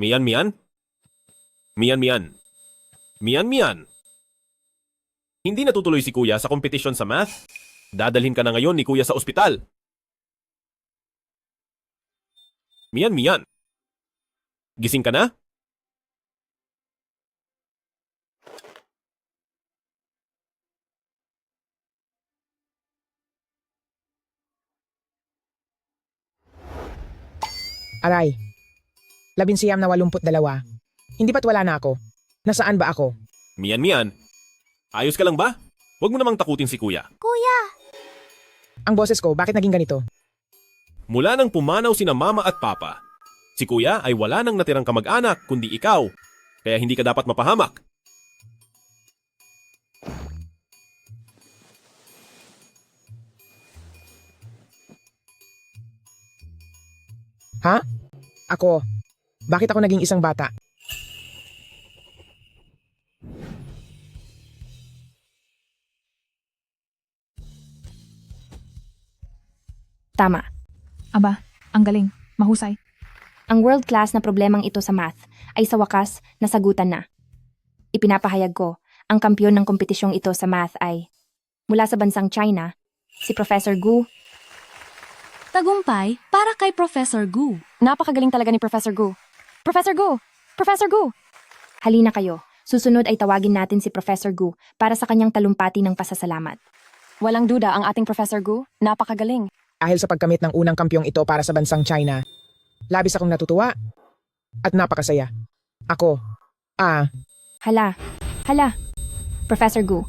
Mian Mian? Mian Mian? Mian Mian? Hindi natutuloy si Kuya sa kompetisyon sa math? Dadalhin ka na ngayon ni Kuya sa ospital. Mian Mian? Gising ka na? Aray, 11:82. Hindi ba't wala na ako? Nasaan ba ako? Mian Mian? Ayos ka lang ba? Huwag mo namang takutin si Kuya. Kuya! Ang boses ko, bakit naging ganito? Mula nang pumanaw sina Mama at Papa, si Kuya ay wala nang natirang kamag-anak kundi ikaw. Kaya hindi ka dapat mapahamak. Ha? Ako? Bakit ako naging isang bata? Tama. Aba, ang galing. Mahusay. Ang world class na problemang ito sa math ay sa wakas nasagutan na. Ipinapahayag ko, ang kampiyon ng kompetisyong ito sa math ay mula sa bansang China, si Professor Gu. Tagumpay para kay Professor Gu. Napakagaling talaga ni Professor Gu. Professor Gu! Professor Gu! Halina kayo, susunod ay tawagin natin si Professor Gu para sa kanyang talumpati ng pasasalamat. Walang duda ang ating Professor Gu, napakagaling. Dahil sa pagkamit ng unang kampyong ito para sa bansang China, labis akong natutuwa at napakasaya. Ako, Hala, Professor Gu.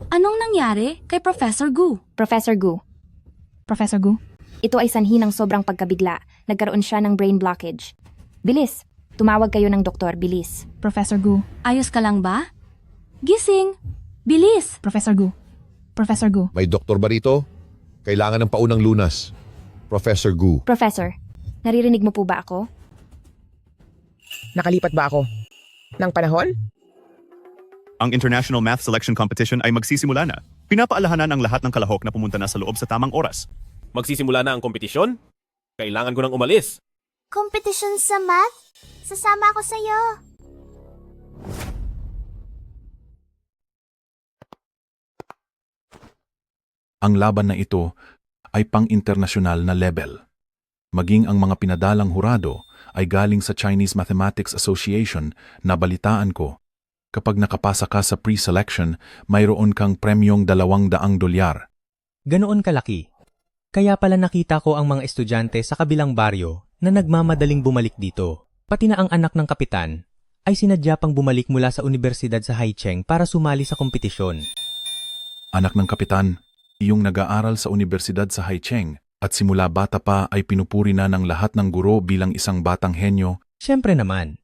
Anong nangyari kay Professor Gu? Professor Gu, Professor Gu. ito ay sanhi ng sobrang pagkabigla. Nagkaroon siya ng brain blockage. Bilis, tumawag kayo ng doktor, bilis. Professor Gu. Ayos ka lang ba? Gising! Bilis! Professor Gu. Professor Gu. May doktor ba rito? Kailangan ng paunang lunas. Professor Gu. Professor, naririnig mo po ba ako? nakalipat ba ako? Ng panahon? Ang International Math Selection Competition ay magsisimula na. Pinapaalahanan ang lahat ng kalahok na pumunta na sa loob sa tamang oras. Magsisimula na ang kompetisyon? Kailangan ko nang umalis. Kompetisyon sa math? Sasama ako sa'yo. Ang laban na ito ay pang-internasyonal na level. Maging ang mga pinadalang hurado ay galing sa Chinese Mathematics Association na balitaan ko. Kapag nakapasa ka sa pre-selection, mayroon kang premyong $200. Ganoon kalaki. Kaya pala nakita ko ang mga estudyante sa kabilang baryo na nagmamadaling bumalik dito. Pati na ang anak ng kapitan ay sinadya pang bumalik mula sa universidad sa Haicheng para sumali sa kompetisyon. Anak ng kapitan, iyong nag-aaral sa universidad sa Haicheng at simula bata pa ay pinupuri na ng lahat ng guro bilang isang batang henyo. Siyempre naman.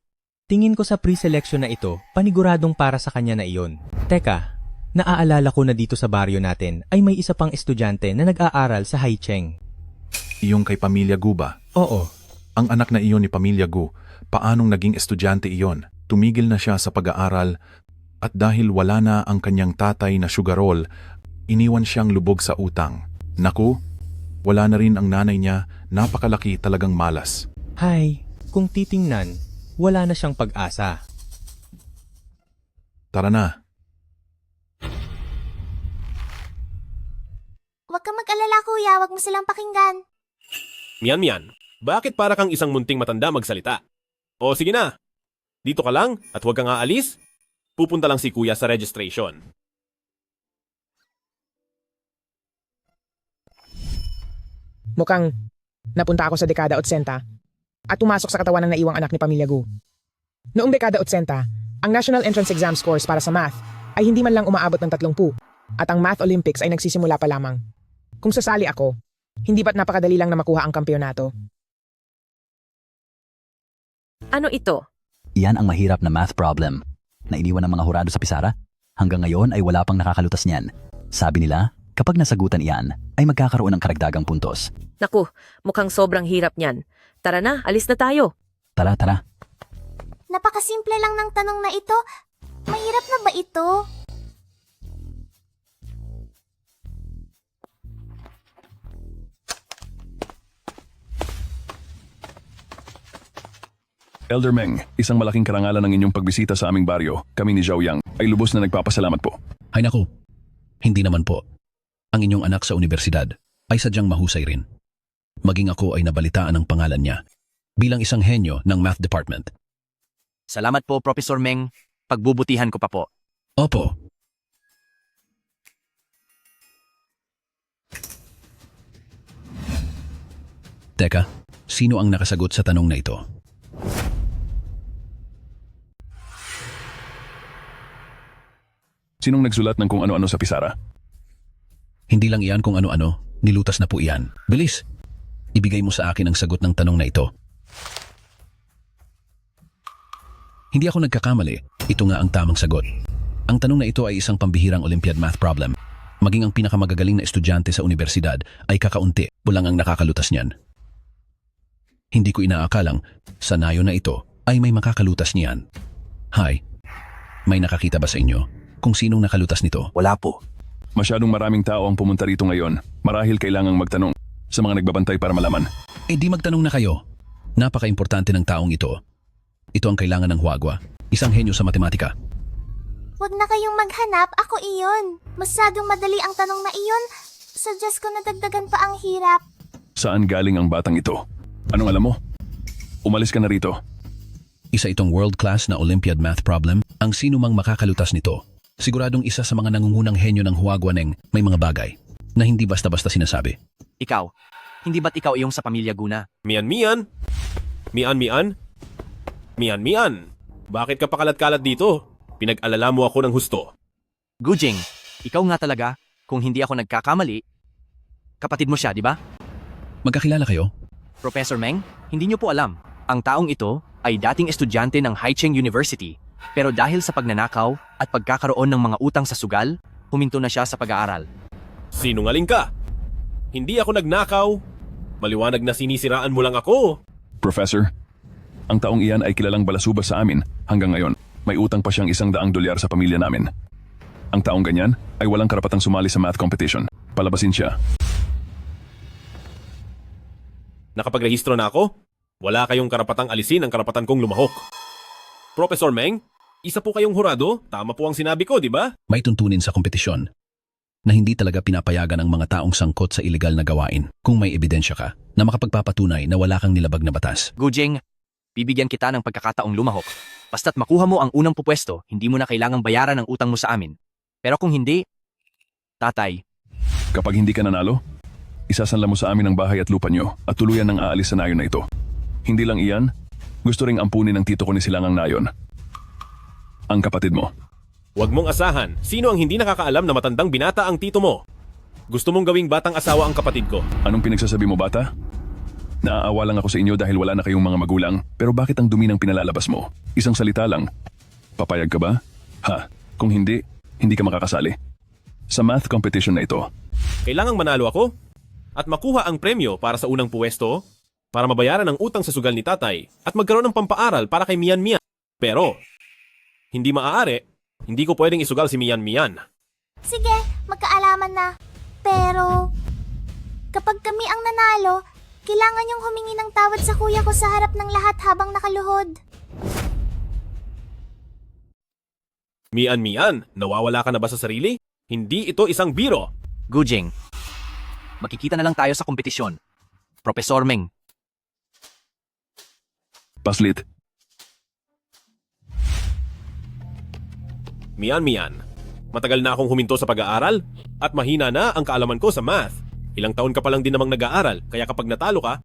Tingin ko sa pre-selection na ito, paniguradong para sa kanya na iyon. Teka, naaalala ko na dito sa baryo natin ay may isa pang estudyante na nag-aaral sa Haicheng. Iyong kay Pamilya Gu ba? Oo, Ang anak na iyon ni Pamilya Gu, paanong naging estudyante iyon? Tumigil na siya sa pag-aaral at dahil wala na ang kanyang tatay na sugarol, iniwan siyang lubog sa utang. Naku, wala na rin ang nanay niya, napakalaki talagang malas. Hay, kung titingnan, wala na siyang pag-asa. Tara na. Huwag kang mag-alala, kuya. Huwag mo silang pakinggan. Mian Mian, bakit para kang isang munting matanda magsalita? O sige na, dito ka lang at huwag kang aalis. Pupunta lang si Kuya sa registration. Mukhang napunta ako sa dekada 80 at pumasok sa katawan ng naiwang anak ni Pamilya Gu. Noong dekada 80, ang National Entrance Exam scores para sa math ay hindi man lang umaabot ng 30 at ang Math Olympics ay nagsisimula pa lamang. Kung sasali ako, hindi ba't napakadali lang na makuha ang kampyonato? Ano ito? Iyan ang mahirap na math problem na iniwan ng mga hurado sa pisara. Hanggang ngayon ay wala pang nakakalutas niyan. Sabi nila, kapag nasagutan iyan, ay magkakaroon ng karagdagang puntos. Naku, mukhang sobrang hirap niyan. Tara na, alis na tayo. Tara, tara. Napakasimple lang ng tanong na ito. Mahirap na ba ito? Elder Meng, isang malaking karangalan ng inyong pagbisita sa aming baryo, kami ni Zhao Yang, ay lubos na nagpapasalamat po. Ay naku, hindi naman po. Ang inyong anak sa universidad ay sadyang mahusay rin. Maging ako ay nabalitaan ang pangalan niya bilang isang henyo ng math department. Salamat po, Professor Meng. Pagbubutihan ko pa po. Opo. Teka, sino ang nakasagot sa tanong na ito? Sinong nagsulat ng kung ano-ano sa pisara? Hindi lang iyan kung ano-ano, nilutas na po iyan. Bilis! Ibigay mo sa akin ang sagot ng tanong na ito. Hindi ako nagkakamali. Ito nga ang tamang sagot. Ang tanong na ito ay isang pambihirang Olympiad math problem. Maging ang pinakamagagaling na estudyante sa universidad ay kakaunti, bulang ang nakakalutas niyan. Hindi ko inaakalang sa nayo na ito ay may makakalutas niyan. Hi, may nakakita ba sa inyo kung sinong nakalutas nito? Wala po. Masyadong maraming tao ang pumunta rito ngayon. Marahil kailangang magtanong sa mga nagbabantay para malaman. Eh di magtanong na kayo. Napaka-importante ng taong ito. Ito ang kailangan ng huwagwa. Isang henyo sa matematika. Huwag na kayong maghanap, ako iyon. Masyadong madali ang tanong na iyon. Suggest ko na dagdagan pa ang hirap. Saan galing ang batang ito? Anong alam mo? Umalis ka na rito. Isa itong world-class na Olympiad math problem. Ang sino mang makakalutas nito, siguradong isa sa mga nangungunang henyo ng huwagwaneng may mga bagay na hindi basta-basta sinasabi. Ikaw, hindi ba't ikaw iyong sa pamilya Guna? Mian. Bakit ka pakalat-kalat dito? Pinag-alala mo ako ng husto. Gujing, ikaw nga talaga, kung hindi ako nagkakamali, kapatid mo siya, di ba? Magkakilala kayo? Professor Meng, hindi niyo po alam, ang taong ito ay dating estudyante ng Haicheng University, pero dahil sa pagnanakaw at pagkakaroon ng mga utang sa sugal, huminto na siya sa pag-aaral. Sinungaling ka! Hindi ako nagnakaw. Maliwanag na sinisiraan mo lang ako. Professor, ang taong iyan ay kilalang balasubas sa amin hanggang ngayon. May utang pa siyang $100 sa pamilya namin. Ang taong ganyan ay walang karapatang sumali sa math competition. Palabasin siya. Nakapagrehistro na ako? Wala kayong karapatang alisin ang karapatan kong lumahok. Professor Meng, isa po kayong hurado? Tama po ang sinabi ko, di ba? May tuntunin sa kompetisyon na hindi talaga pinapayagan ang mga taong sangkot sa ilegal na gawain kung may ebidensya ka na makapagpapatunay na wala kang nilabag na batas. Gujing, bibigyan kita ng pagkakataong lumahok. Basta't makuha mo ang unang pupwesto, hindi mo na kailangang bayaran ang utang mo sa amin. Pero kung hindi, tatay. Kapag hindi ka nanalo, isasanla mo sa amin ang bahay at lupa nyo at tuluyan ng aalis sa nayon na ito. Hindi lang iyan, gusto ring ampunin ng tito ko ni Silangang Nayon. Ang kapatid mo. Huwag mong asahan. Sino ang hindi nakakaalam na matandang binata ang tito mo? Gusto mong gawing batang asawa ang kapatid ko. Anong pinagsasabi mo, bata? Naaawa lang ako sa inyo dahil wala na kayong mga magulang, pero bakit ang dumi ng pinalalabas mo? Isang salita lang. Papayag ka ba? Ha? Kung hindi, hindi ka makakasali. Sa math competition na ito. Kailangang manalo ako at makuha ang premyo para sa unang puwesto, para mabayaran ang utang sa sugal ni tatay at magkaroon ng pampaaral para kay Mian. Pero, hindi maaari. Hindi ko pwedeng isugal si Mian. Sige, magkaalaman na. Pero, kapag kami ang nanalo, kailangan niyong humingi ng tawad sa kuya ko sa harap ng lahat habang nakaluhod. Mian, nawawala ka na ba sa sarili? Hindi ito isang biro. Gujing, makikita na lang tayo sa kompetisyon. Professor Meng. Paslit. Mian, matagal na akong huminto sa pag-aaral at mahina na ang kaalaman ko sa math. Ilang taon ka pa lang din namang nag-aaral, kaya kapag natalo ka,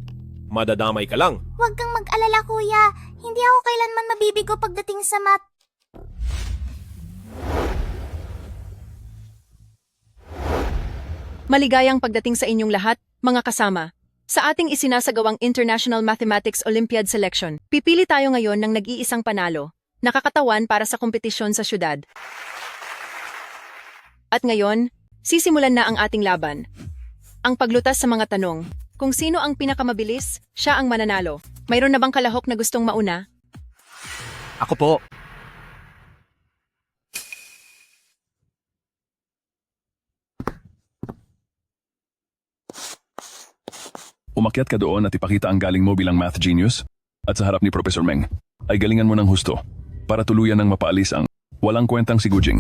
madadamay ka lang. Huwag kang mag-alala, kuya. Hindi ako kailanman mabibigo pagdating sa math. Maligayang pagdating sa inyong lahat, mga kasama. Sa ating isinasagawang International Mathematics Olympiad Selection, pipili tayo ngayon ng nag-iisang panalo, nakakatawan para sa kompetisyon sa syudad. At ngayon, sisimulan na ang ating laban. Ang paglutas sa mga tanong. Kung sino ang pinakamabilis, siya ang mananalo. Mayroon na bang kalahok na gustong mauna? Ako po. Umakyat ka doon at ipakita ang galing mo bilang math genius at sa harap ni Professor Meng. ay galingan mo ng husto para tuluyan ng mapaalis ang walang kwentang si Gujing.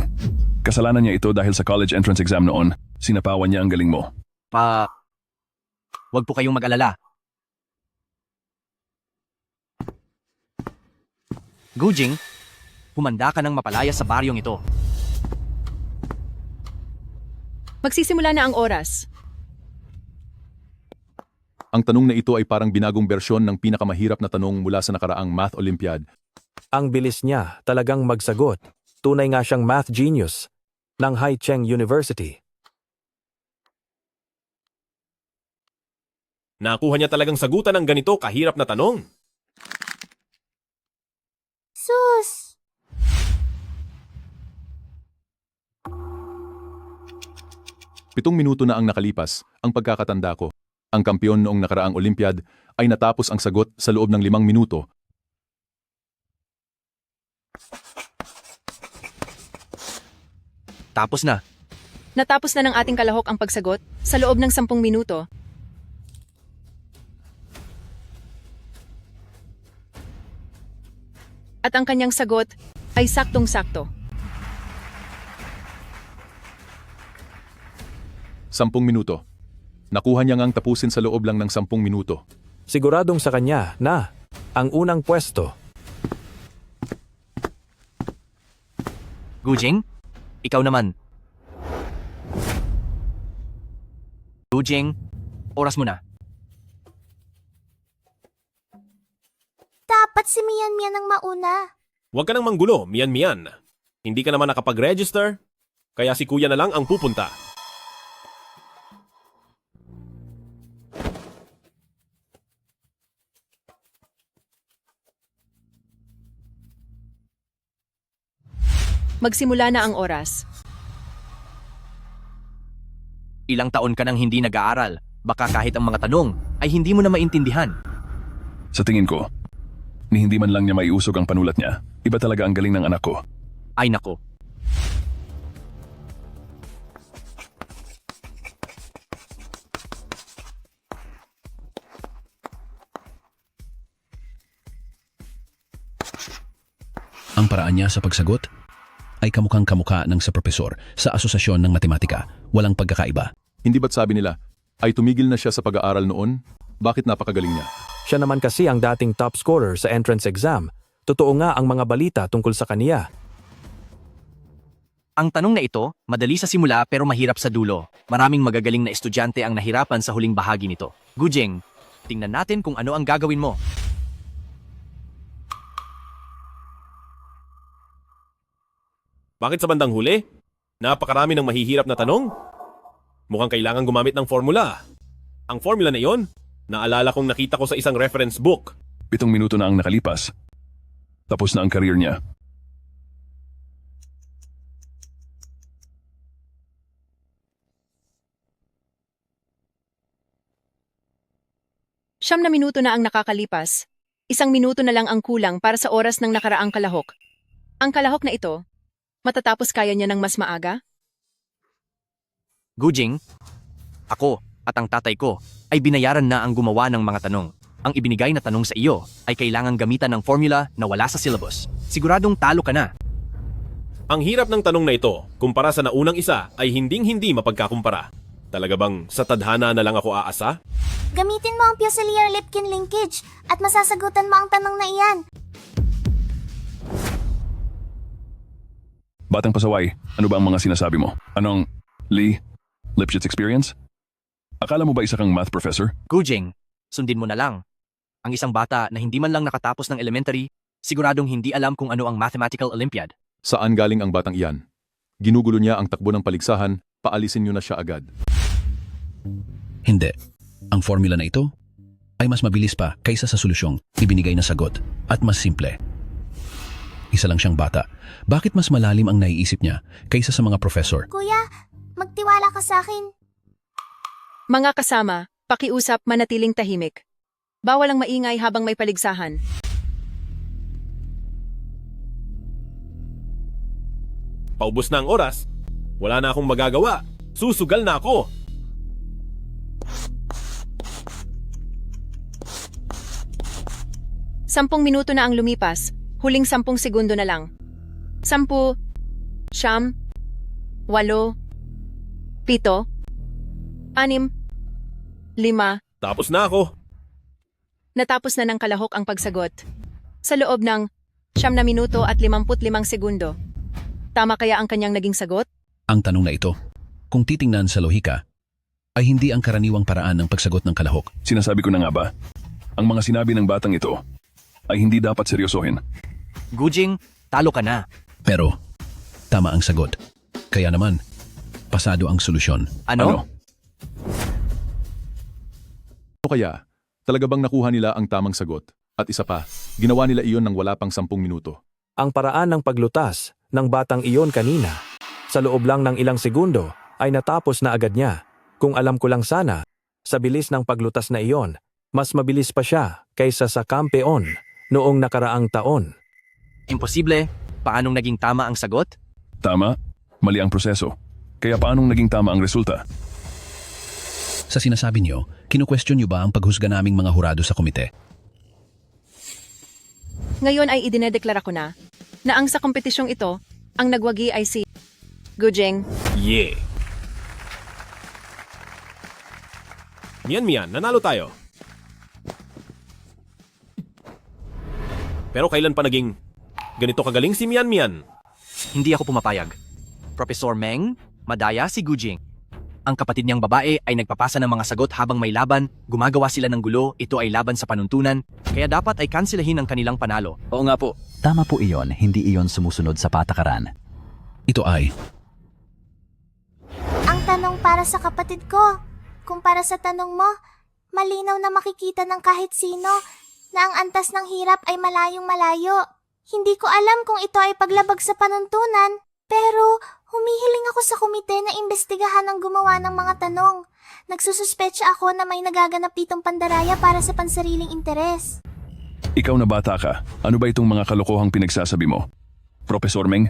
Kasalanan niya ito dahil sa college entrance exam noon, sinapawan niya ang galing mo. Huwag po kayong mag-alala. Gujing, humanda ka ng mapalaya sa baryong ito. Magsisimula na ang oras. Ang tanong na ito ay parang binagong bersyon ng pinakamahirap na tanong mula sa nakaraang Math Olympiad. Ang bilis niya talagang magsagot. Tunay nga siyang math genius ng Haicheng University. Nakuha niya talagang sagutan ng ganito kahirap na tanong. Sus! Pitong minuto na ang nakalipas, ang pagkakatanda ko. Ang kampiyon noong nakaraang Olympiad ay natapos ang sagot sa loob ng 5 minuto. Tapos na. Natapos na ng ating kalahok ang pagsagot sa loob ng 10 minuto. At ang kanyang sagot ay saktong-sakto. 10 minuto. Nakuha niya ngang tapusin sa loob lang ng 10 minuto. Siguradong sa kanya na ang unang pwesto. Gujing, ikaw naman. Gujing, oras mo na. Dapat si Mian Mian ang mauna. Huwag ka nang manggulo, Mian. Hindi ka naman nakapag-register, kaya si kuya na lang ang pupunta. Magsimula na ang oras. Ilang taon ka nang hindi nag-aaral. Baka kahit ang mga tanong ay hindi mo na maintindihan. Sa tingin ko, ni hindi man lang niya maiusog ang panulat niya. Iba talaga ang galing ng anak ko. Ay nako. Ang paraan niya sa pagsagot ay kamukhang kamukha ng sa propesor sa Asosasyon ng Matematika. Walang pagkakaiba. Hindi ba't sabi nila, ay tumigil na siya sa pag-aaral noon? Bakit napakagaling niya? Siya naman kasi ang dating top scorer sa entrance exam. Totoo nga ang mga balita tungkol sa kaniya. Ang tanong na ito, madali sa simula pero mahirap sa dulo. Maraming magagaling na estudyante ang nahirapan sa huling bahagi nito. Gujing, tingnan natin kung ano ang gagawin mo. Bakit sa bandang huli? Napakarami ng mahihirap na tanong. Mukhang kailangan gumamit ng formula. Ang formula na iyon, naalala kong nakita ko sa isang reference book. 7 minuto na ang nakalipas. Tapos na ang career niya. Siyam na minuto na ang nakakalipas. 1 minuto na lang ang kulang para sa oras ng nakaraang kalahok. Ang kalahok na ito, matatapos kaya niya ng mas maaga? Gujing, ako at ang tatay ko ay binayaran na ang gumawa ng mga tanong. Ang ibinigay na tanong sa iyo ay kailangang gamitan ng formula na wala sa syllabus. Siguradong talo ka na. Ang hirap ng tanong na ito, kumpara sa naunang isa, ay hinding-hindi mapagkakumpara. Talaga bang sa tadhana na lang ako aasa? Gamitin mo ang Fuselier-Lipkin linkage at masasagutan mo ang tanong na iyan. Batang pasaway, ano ba ang mga sinasabi mo? Anong Lee Lipschitz experience? Akala mo ba isa kang math professor? Gujing, sundin mo na lang. Ang isang bata na hindi man lang nakatapos ng elementary, siguradong hindi alam kung ano ang Mathematical Olympiad. Saan galing ang batang iyan? Ginugulo niya ang takbo ng paligsahan, paalisin niyo na siya agad. Hindi. Ang formula na ito ay mas mabilis pa kaysa sa solusyong ibinigay na sagot at mas simple. Isa lang siyang bata. Bakit mas malalim ang naiisip niya kaysa sa mga professor? Kuya, magtiwala ka sa akin. Mga kasama, pakiusap, manatiling tahimik. Bawal ang maingay habang may paligsahan. Paubos na ang oras. Wala na akong magagawa. Susugal na ako. 10 minuto na ang lumipas, huling 10 segundo na lang. 10, 9, 8, 7, 6, 5. Tapos na ako. Natapos na ng kalahok ang pagsagot. Sa loob ng 9 na minuto at 55 segundo. Tama kaya ang kanyang naging sagot? Ang tanong na ito, kung titingnan sa lohika, ay hindi ang karaniwang paraan ng pagsagot ng kalahok. Sinasabi ko na nga ba, ang mga sinabi ng batang ito ay hindi dapat seryosohin. Gujing, talo ka na. Pero, tama ang sagot. Kaya naman, pasado ang solusyon. Ano? O kaya, talaga bang nakuha nila ang tamang sagot? At isa pa, ginawa nila iyon ng wala pang 10 minuto. Ang paraan ng paglutas ng batang iyon kanina, sa loob lang ng ilang segundo, ay natapos na agad niya. Kung alam ko lang sana, sa bilis ng paglutas na iyon, mas mabilis pa siya kaysa sa kampeon noong nakaraang taon. Imposible. Paanong naging tama ang sagot? Tama, mali ang proseso. Kaya paanong naging tama ang resulta? Sa sinasabi niyo, kinu-question niyo ba ang paghusga naming mga hurado sa komite? Ngayon ay idinedeklara ko na ang sa kompetisyong ito, ang nagwagi ay si Gujing. Yeah. Mian, nanalo tayo. Pero kailan pa naging ganito kagaling si Mian? Hindi ako pumapayag. Professor Meng, madaya si Gujing. Ang kapatid niyang babae ay nagpapasa ng mga sagot habang may laban, gumagawa sila ng gulo, ito ay laban sa panuntunan, kaya dapat ay kansilahin ang kanilang panalo. Oo nga po. Tama po iyon, hindi iyon sumusunod sa patakaran. Ito ay... Ang tanong para sa kapatid ko. Kumpara sa tanong mo, malinaw na makikita ng kahit sino na ang antas ng hirap ay malayong malayo. Hindi ko alam kung ito ay paglabag sa panuntunan, pero humihiling ako sa komite na imbestigahan ang gumawa ng mga tanong. Nagsususpetsya ako na may nagaganap ditong pandaraya para sa pansariling interes. Ikaw na bata ka, ano ba itong mga kalokohang pinagsasabi mo? Professor Meng,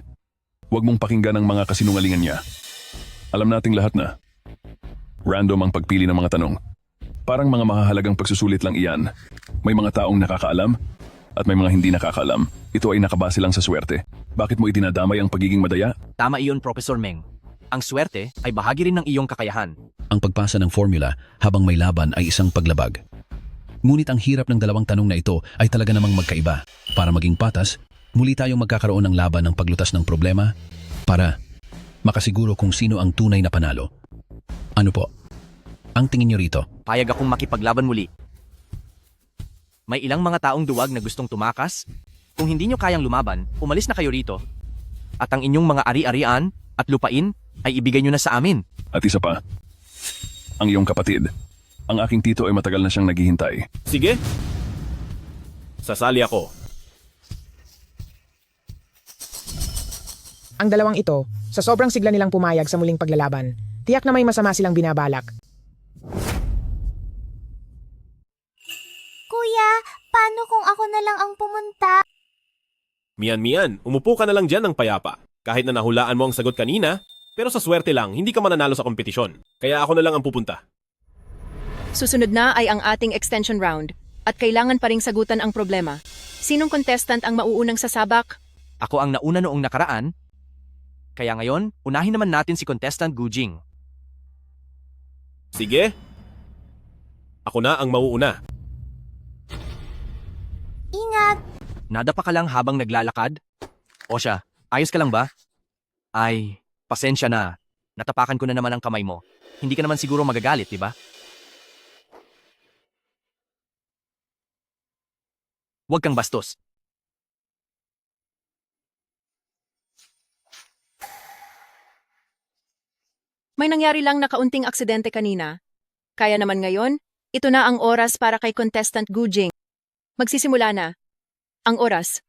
huwag mong pakinggan ang mga kasinungalingan niya. Alam nating lahat na. Random ang pagpili ng mga tanong. Parang mga mahahalagang pagsusulit lang iyan. May mga taong nakakaalam at may mga hindi nakakaalam. Ito ay nakabase lang sa swerte. Bakit mo idinadamay ang pagiging madaya? Tama iyon, Professor Meng. Ang swerte ay bahagi rin ng iyong kakayahan. Ang pagpasa ng formula habang may laban ay isang paglabag. Ngunit ang hirap ng dalawang tanong na ito ay talaga namang magkaiba. Para maging patas, muli tayong magkakaroon ng laban ng paglutas ng problema para makasiguro kung sino ang tunay na panalo. Ano po? Ang tingin niyo rito? Payag akong makipaglaban muli. May ilang mga taong duwag na gustong tumakas. Kung hindi nyo kayang lumaban, umalis na kayo rito. At ang inyong mga ari-arian at lupain ay ibigay nyo na sa amin. At isa pa, ang iyong kapatid. Ang aking tito ay matagal na siyang naghihintay. Sige. Sasali ako. Ang dalawang ito, sa sobrang sigla nilang pumayag sa muling paglalaban, tiyak na may masama silang binabalak. Kuya, paano kung ako na lang ang pumunta? Mian, umupo ka na lang dyan ng payapa. Kahit na nahulaan mo ang sagot kanina, pero sa swerte lang, hindi ka mananalo sa kompetisyon. Kaya ako na lang ang pupunta. Susunod na ay ang ating extension round at kailangan pa ring sagutan ang problema. Sinong contestant ang mauunang sasabak? Ako ang nauna noong nakaraan. Kaya ngayon, unahin naman natin si contestant Gujing. Sige. Ako na ang mauuna. Ingat! Nadapa ka lang habang naglalakad? O siya, ayos ka lang ba? Ay, pasensya na. Natapakan ko na naman ang kamay mo. Hindi ka naman siguro magagalit, di ba? Huwag kang bastos. May nangyari lang na kaunting aksidente kanina. Kaya naman ngayon, ito na ang oras para kay contestant Gujing. Magsisimula na. Ang oras.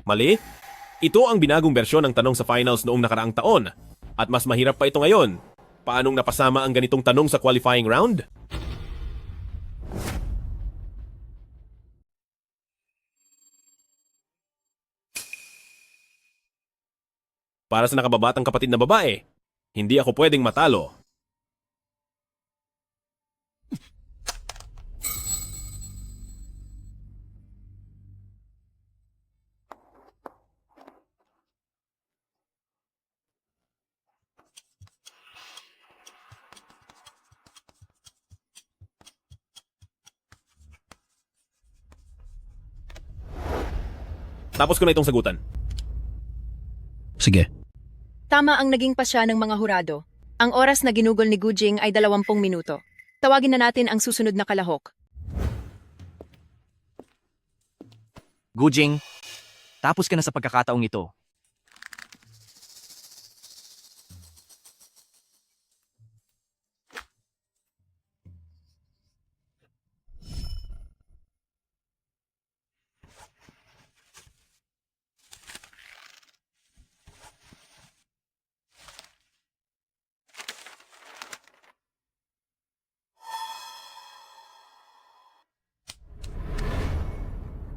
Mali? Ito ang binagong bersyon ng tanong sa finals noong nakaraang taon. At mas mahirap pa ito ngayon. Paanong napasama ang ganitong tanong sa qualifying round? Para sa nakababatang kapatid na babae, hindi ako pwedeng matalo. Tapos ko na itong sagutan. Sige. Tama ang naging pasya ng mga hurado. Ang oras na ginugol ni Gujing ay 20 minuto. Tawagin na natin ang susunod na kalahok. Gujing, tapos ka na sa pagkakataong ito.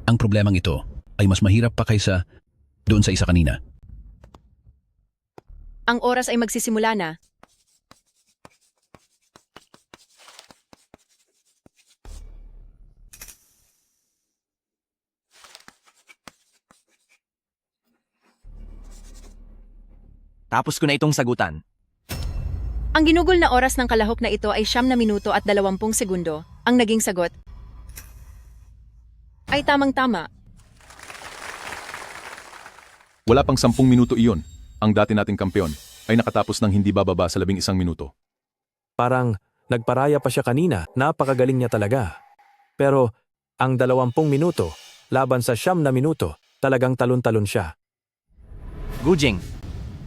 Ang problemang ito ay mas mahirap pa kaysa doon sa isa kanina. Ang oras ay magsisimula na. Tapos ko na itong sagutan. Ang ginugol na oras ng kalahok na ito ay 9 na minuto at 20 segundo. Ang naging sagot ay tamang-tama. Wala pang 10 minuto iyon. Ang dati nating kampeon ay nakatapos ng hindi bababa sa 11 minuto. Parang nagparaya pa siya kanina, napakagaling niya talaga. Pero ang 20 minuto, laban sa 9 na minuto, talagang talon-talon siya. Gujing,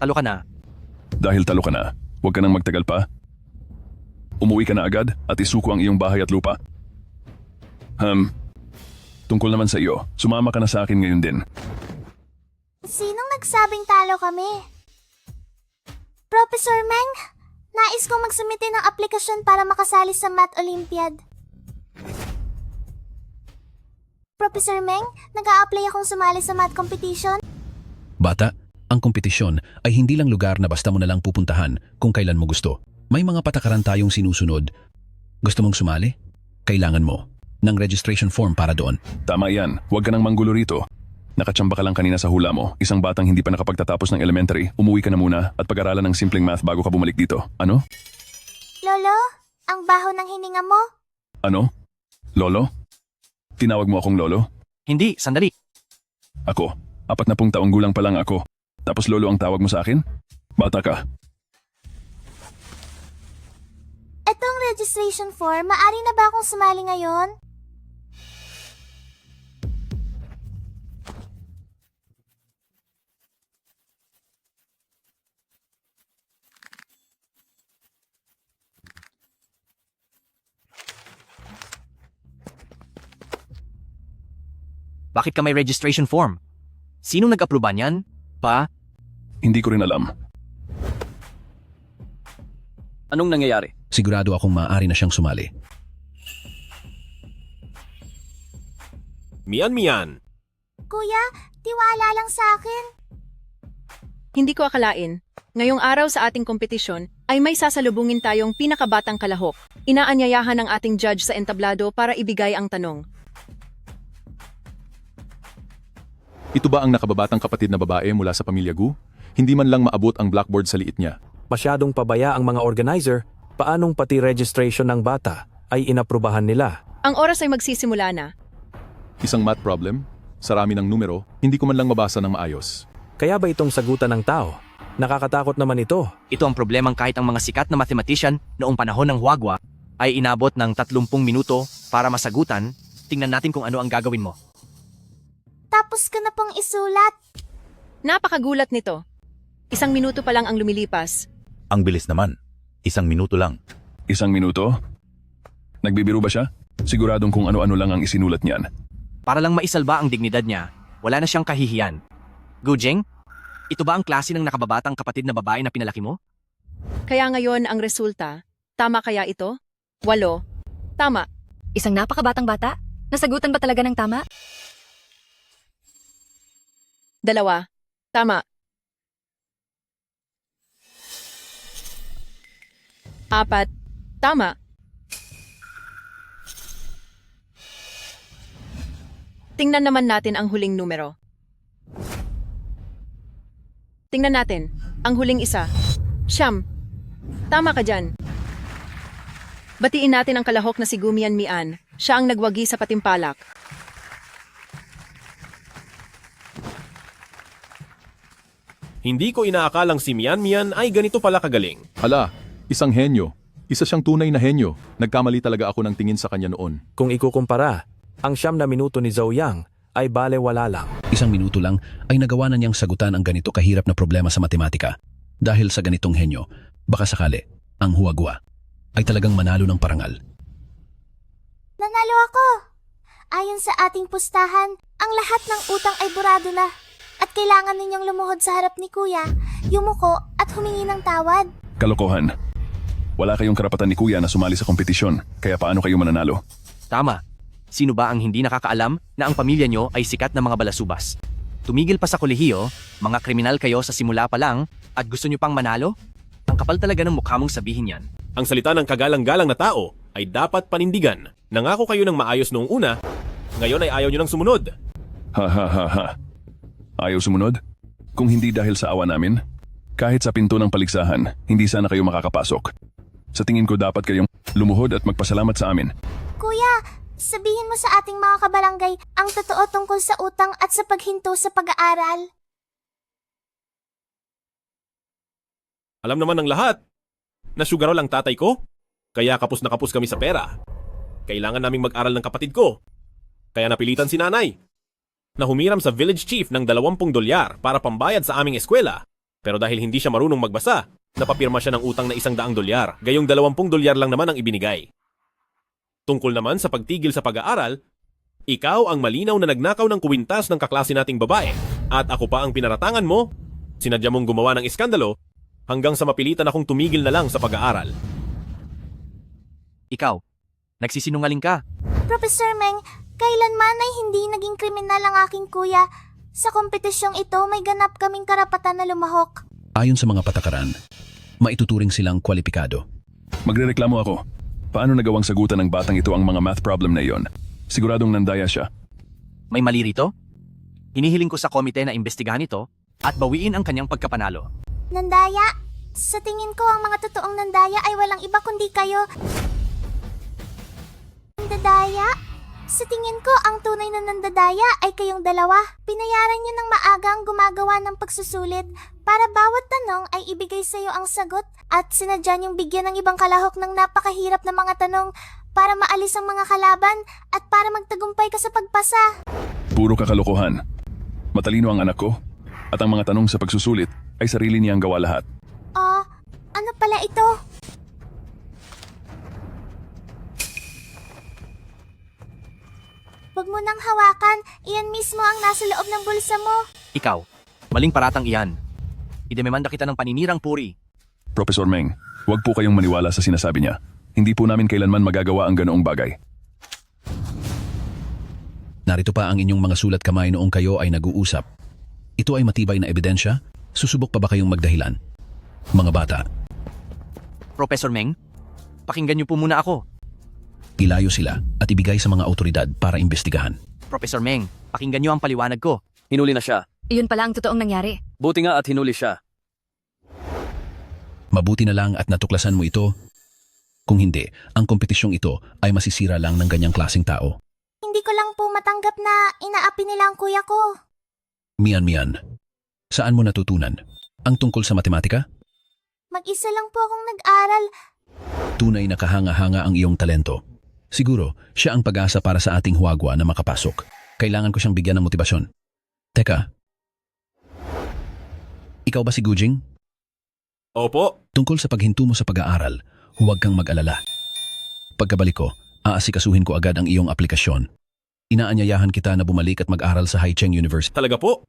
talo ka na. Dahil talo ka na, huwag ka nang magtagal pa. Umuwi ka na agad at isuko ang iyong bahay at lupa. Tungkol naman sa iyo, sumama ka na sa akin ngayon din. Sinong nagsabing talo kami? Professor Meng, nais kong magsumite ng aplikasyon para makasali sa Math Olympiad. Professor Meng, nag-a-apply akong sumali sa math competition. Bata, ang kompetisyon ay hindi lang lugar na basta mo na lang pupuntahan kung kailan mo gusto. May mga patakaran tayong sinusunod. Gusto mong sumali? Kailangan mo ng registration form para doon. Tama yan, huwag ka nang manggulo rito. Nakachamba ka lang kanina sa hula mo, isang batang hindi pa nakapagtatapos ng elementary, umuwi ka na muna at pag-aralan ng simpleng math bago ka bumalik dito. Ano? Lolo, ang baho ng hininga mo. Ano? Lolo? Tinawag mo akong lolo? Hindi, sandali. Ako, 40 taong gulang pa lang ako. Tapos lolo ang tawag mo sa akin? Bata ka. Etong registration form, maari na ba akong sumali ngayon? Bakit ka may registration form? Sinong nag-aproba niyan? Pa? Hindi ko rin alam. Anong nangyayari? Sigurado akong maaari na siyang sumali. Mian. Kuya, tiwala lang sa akin. Hindi ko akalain. Ngayong araw sa ating kompetisyon ay may sasalubungin tayong pinakabatang kalahok. Inaanyayahan ng ating judge sa entablado para ibigay ang tanong. Ito ba ang nakababatang kapatid na babae mula sa pamilya Gu? Hindi man lang maabot ang blackboard sa liit niya. Masyadong pabaya ang mga organizer, paanong pati registration ng bata ay inaprubahan nila. Ang oras ay magsisimula na. Isang math problem, sarami ng numero, hindi ko man lang mabasa ng maayos. Kaya ba itong sagutan ng tao? Nakakatakot naman ito. Ito ang problemang kahit ang mga sikat na mathematician noong panahon ng Huagwa ay inabot ng 30 minuto para masagutan. Tingnan natin kung ano ang gagawin mo. Tapos ka na pong isulat. Napakagulat nito. 1 minuto pa lang ang lumilipas. Ang bilis naman. 1 minuto lang. 1 minuto? Nagbibiro ba siya? Siguradong kung ano-ano lang ang isinulat niyan. Para lang maisalba ang dignidad niya, wala na siyang kahihiyan. Gujing, ito ba ang klase ng nakababatang kapatid na babae na pinalaki mo? Kaya ngayon ang resulta, tama kaya ito? 8. Tama. Isang napakabatang bata? Nasagutan ba talaga ng tama? 2. Tama. 4. Tama. Tingnan naman natin ang huling numero. Tingnan natin, ang huling isa. 9. Tama ka dyan. Batiin natin ang kalahok na si Gumian Mian. Siya ang nagwagi sa patimpalak. Hindi ko inaakalang si Mian Mian ay ganito pala kagaling. Hala, isang henyo. Isa siyang tunay na henyo. Nagkamali talaga ako ng tingin sa kanya noon. Kung ikukumpara, ang 9 na minuto ni Zhou Yang ay balewala lang. Isang minuto lang ay nagawa na niyang sagutan ang ganito kahirap na problema sa matematika. Dahil sa ganitong henyo, baka sakali, ang huwagwa ay talagang manalo ng parangal. Nanalo ako! Ayon sa ating pustahan, ang lahat ng utang ay burado na. At kailangan ninyong lumuhod sa harap ni Kuya, yumuko at humingi ng tawad. Kalokohan. Wala kayong karapatan ni Kuya na sumali sa kompetisyon, kaya paano kayo mananalo? Tama. Sino ba ang hindi nakakaalam na ang pamilya nyo ay sikat na mga balasubas? Tumigil pa sa kolehiyo, mga kriminal kayo sa simula pa lang, at gusto nyo pang manalo? Ang kapal talaga ng mukha mong sabihin yan. Ang salita ng kagalang-galang na tao ay dapat panindigan. Nangako kayo ng maayos noong una, ngayon ay ayaw nyo nang sumunod. Ha ha ha ha. Ayaw sumunod? Kung hindi dahil sa awa namin, kahit sa pinto ng paligsahan, hindi sana kayo makakapasok. Sa tingin ko dapat kayong lumuhod at magpasalamat sa amin. Kuya, sabihin mo sa ating mga kabarangay ang totoo tungkol sa utang at sa paghinto sa pag-aaral. Alam naman ng lahat na sugaro lang tatay ko, kaya kapos na kapos kami sa pera. Kailangan naming mag-aral ng kapatid ko, kaya napilitan si nanay na humiram sa village chief ng $20 para pambayad sa aming eskwela. Pero dahil hindi siya marunong magbasa, napapirma siya ng utang na $100. Gayong $20 lang naman ang ibinigay. Tungkol naman sa pagtigil sa pag-aaral, ikaw ang malinaw na nagnakaw ng kuwintas ng kaklase nating babae. At ako pa ang pinaratangan mo, sinadya mong gumawa ng iskandalo, hanggang sa mapilitan akong tumigil na lang sa pag-aaral. Ikaw, nagsisinungaling ka. Professor Meng, kailanman ay hindi naging kriminal ang aking kuya. Sa kompetisyong ito, may ganap kaming karapatan na lumahok. Ayon sa mga patakaran, maituturing silang kwalipikado. Magrereklamo ako. Paano nagawang sagutan ng batang ito ang mga math problem na iyon? Siguradong nandaya siya. May mali rito? Hinihiling ko sa komite na imbestigahan ito at bawiin ang kanyang pagkapanalo. Nandaya? Sa tingin ko, ang mga totoong nandaya ay walang iba kundi kayo. Nandadaya? Sa tingin ko, ang tunay na nandadaya ay kayong dalawa. Pinayaran niyo ng maaga ang gumagawa ng pagsusulit para bawat tanong ay ibigay sa iyo ang sagot at sinadya niyong bigyan ng ibang kalahok ng napakahirap na mga tanong para maalis ang mga kalaban at para magtagumpay ka sa pagpasa. Puro kakalokohan. Matalino ang anak ko at ang mga tanong sa pagsusulit ay sarili niyang gawa lahat. Ano pala ito? Huwag mo nang hawakan, iyan mismo ang nasa loob ng bulsa mo. Ikaw, maling paratang iyan. Idememanda kita ng paninirang puri. Professor Meng, huwag po kayong maniwala sa sinasabi niya. Hindi po namin kailanman magagawa ang ganoong bagay. Narito pa ang inyong mga sulat kamay noong kayo ay nag-uusap. Ito ay matibay na ebidensya? Susubok pa ba kayong magdahilan? Mga bata, Professor Meng, pakinggan niyo po muna ako. ilayo sila at ibigay sa mga autoridad para imbestigahan. Professor Meng, pakinggan niyo ang paliwanag ko. Hinuli na siya. Iyon pala ang totoong nangyari. Buti nga at hinuli siya. Mabuti na lang at natuklasan mo ito. Kung hindi, ang kompetisyong ito ay masisira lang ng ganyang klaseng tao. Hindi ko lang po matanggap na inaapi nila ang kuya ko. Mian, saan mo natutunan? Ang tungkol sa matematika? Mag-isa lang po akong nag-aral. Tunay na kahanga-hanga ang iyong talento. Siguro, siya ang pag-asa para sa ating huwagwa na makapasok. Kailangan ko siyang bigyan ng motibasyon. Teka. Ikaw ba si Gujing? Opo. Tungkol sa paghinto mo sa pag-aaral, huwag kang mag-alala. Pagkabalik ko, aasikasuhin ko agad ang iyong aplikasyon. Inaanyayahan kita na bumalik at mag-aral sa Haicheng University. Talaga po.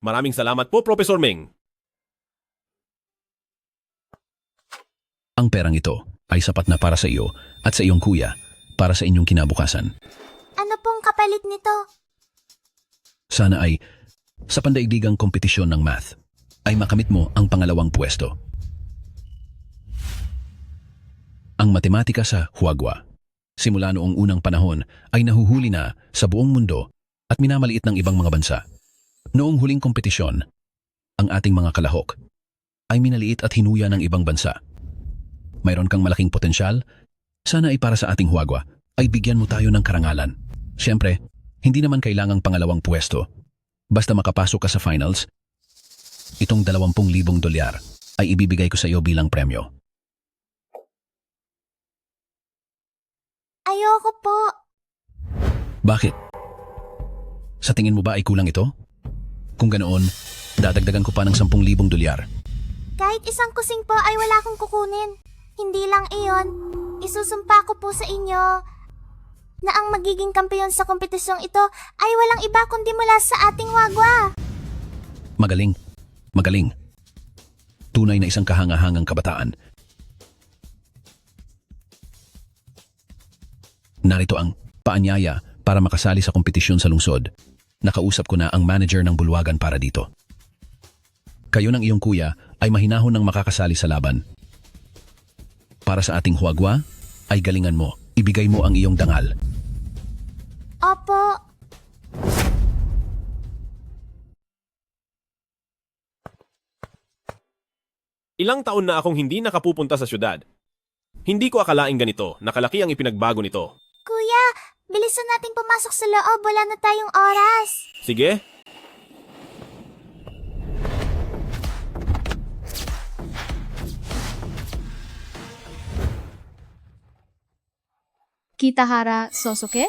Maraming salamat po, Professor Meng. Ang perang ito ay sapat na para sa iyo at sa iyong kuya para sa inyong kinabukasan. Ano pong kapalit nito? Sana ay, sa pandaigdigang kompetisyon ng math, ay makamit mo ang pangalawang pwesto. Ang matematika sa huwagwa, simula noong unang panahon, ay nahuhuli na sa buong mundo at minamaliit ng ibang mga bansa. Noong huling kompetisyon, ang ating mga kalahok ay minaliit at hinuya ng ibang bansa. Mayroon kang malaking potensyal, sana ay para sa ating huwagwa, ay bigyan mo tayo ng karangalan. Siyempre, hindi naman kailangang pangalawang pwesto. Basta makapasok ka sa finals, Itong 20,000 dolyar ay ibibigay ko sa iyo bilang premyo. Ayoko po. Bakit? Sa tingin mo ba ay kulang ito? Kung ganoon, dadagdagan ko pa ng 10,000 dolyar. Kahit isang kusing po ay wala akong kukunin. Hindi lang iyon. Isusumpa ko po sa inyo na ang magiging kampeon sa kompetisyong ito ay walang iba kundi mula sa ating wagwa. Magaling. Magaling. Tunay na isang kahangahangang kabataan. Narito ang paanyaya para makasali sa kompetisyon sa lungsod. Nakausap ko na ang manager ng bulwagan para dito. Kayo ng iyong kuya ay mahinahon ng makakasali sa laban. Para sa ating huwagwa, ay galingan mo. Ibigay mo ang iyong dangal. Opo. Ilang taon na akong hindi nakapupunta sa syudad. Hindi ko akalaing ganito, nakalaki ang ipinagbago nito. Kuya, bilisan nating pumasok sa loob. Wala na tayong oras. Sige, Kitahara Sosuke?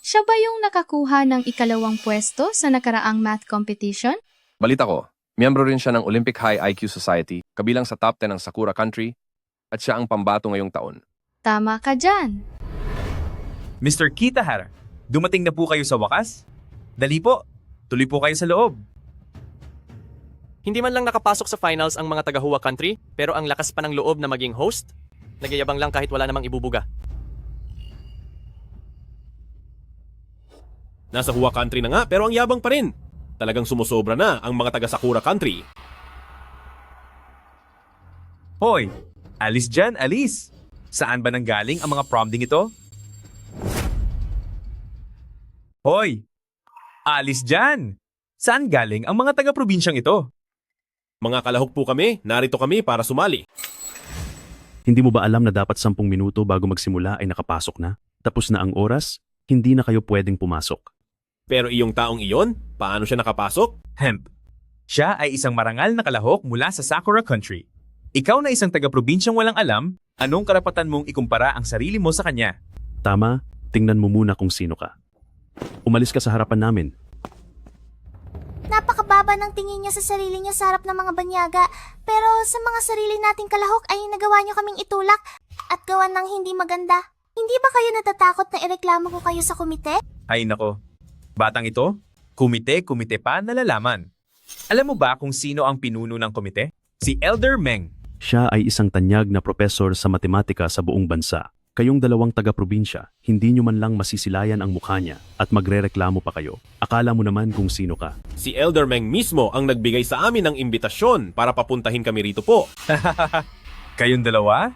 Siya ba yung nakakuha ng ikalawang pwesto sa nakaraang math competition? Balita ko, miyembro rin siya ng Olympic High IQ Society, kabilang sa top 10 ng Sakura Country, at siya ang pambato ngayong taon. Tama ka dyan. Mr. Kitahara, dumating na po kayo sa wakas? Dali po, tuloy po kayo sa loob. Hindi man lang nakapasok sa finals ang mga taga-Hua Country, pero ang lakas pa ng loob na maging host, nagyayabang lang kahit wala namang ibubuga. nasa Hua Country na nga pero ang yabang pa rin. Talagang sumusobra na ang mga taga Sakura Country. Hoy, alis dyan, alis! Saan ba nanggaling ang mga prompting ito? Hoy, alis dyan! Saan galing ang mga taga-probinsyang ito? Mga kalahok po kami, narito kami para sumali. Hindi mo ba alam na dapat 10 minuto bago magsimula ay nakapasok na? Tapos na ang oras, hindi na kayo pwedeng pumasok. Pero iyong taong iyon, paano siya nakapasok? Hemp. Siya ay isang marangal na kalahok mula sa Sakura Country. Ikaw na isang taga-probinsyang walang alam, anong karapatan mong ikumpara ang sarili mo sa kanya? Tama, tingnan mo muna kung sino ka. Umalis ka sa harapan namin. Napakababa ng tingin niya sa sarili niya sa harap ng mga banyaga. Pero sa mga sarili nating kalahok ay nagawa niyo kaming itulak at gawan ng hindi maganda. Hindi ba kayo natatakot na ireklamo ko kayo sa komite? Ay nako, batang ito, kumite pa nalalaman. Alam mo ba kung sino ang pinuno ng komite? Si Elder Meng. Siya ay isang tanyag na propesor sa matematika sa buong bansa. Kayong dalawang taga-probinsya, hindi nyo man lang masisilayan ang mukha niya at magrereklamo pa kayo. Akala mo naman kung sino ka. Si Elder Meng mismo ang nagbigay sa amin ng imbitasyon para papuntahin kami rito po. Kayong dalawa?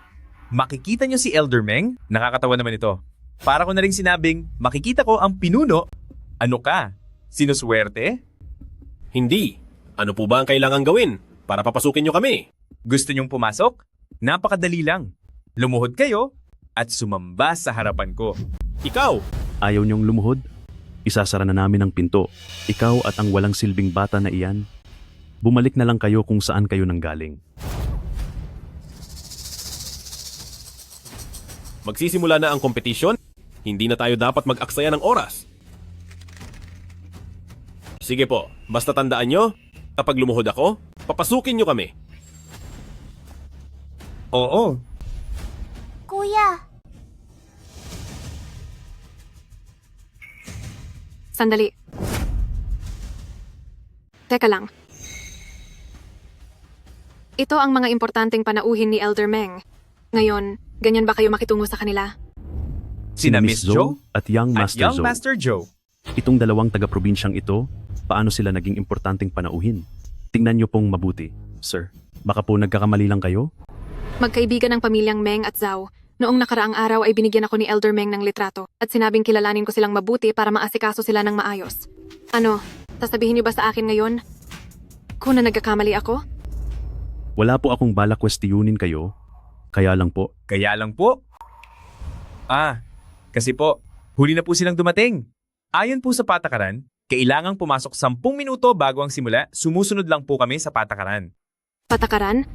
Makikita nyo si Elder Meng? Nakakatawa naman ito. Para ko na rin sinabing, makikita ko ang pinuno. Ano ka? Sinuswerte? Hindi. Ano po ba ang kailangan gawin para papasukin nyo kami? Gusto nyong pumasok? Napakadali lang. Lumuhod kayo at sumamba sa harapan ko. Ikaw! Ayaw niyong lumuhod? Isasara na namin ang pinto. Ikaw at ang walang silbing bata na iyan. Bumalik na lang kayo kung saan kayo nanggaling. Magsisimula na ang kompetisyon. Hindi na tayo dapat mag-aksaya ng oras. Sige po, basta tandaan nyo, kapag lumuhod ako, papasukin nyo kami. Oo. Kuya, Sandali. Teka lang. Ito ang mga importanteng panauhin ni Elder Meng. Ngayon, ganyan ba kayo makitungo sa kanila? Sina Miss Joe at Young Master Zoe. Master Joe. Itong dalawang taga-probinsyang ito, paano sila naging importanteng panauhin? Tingnan niyo pong mabuti, sir. Baka po nagkakamali lang kayo? Magkaibigan ng pamilyang Meng at Zhao. Noong nakaraang araw ay binigyan ako ni Elder Meng ng litrato at sinabing kilalanin ko silang mabuti para maasikaso sila ng maayos. Ano, sasabihin niyo ba sa akin ngayon kung na nagkakamali ako? Wala po akong balak kwestiyunin kayo. Kaya lang po. Kaya lang po? Kasi po, huli na po silang dumating. Ayon po sa patakaran, Kailangang pumasok 10 minuto bago ang simula. Sumusunod lang po kami sa patakaran. Patakaran?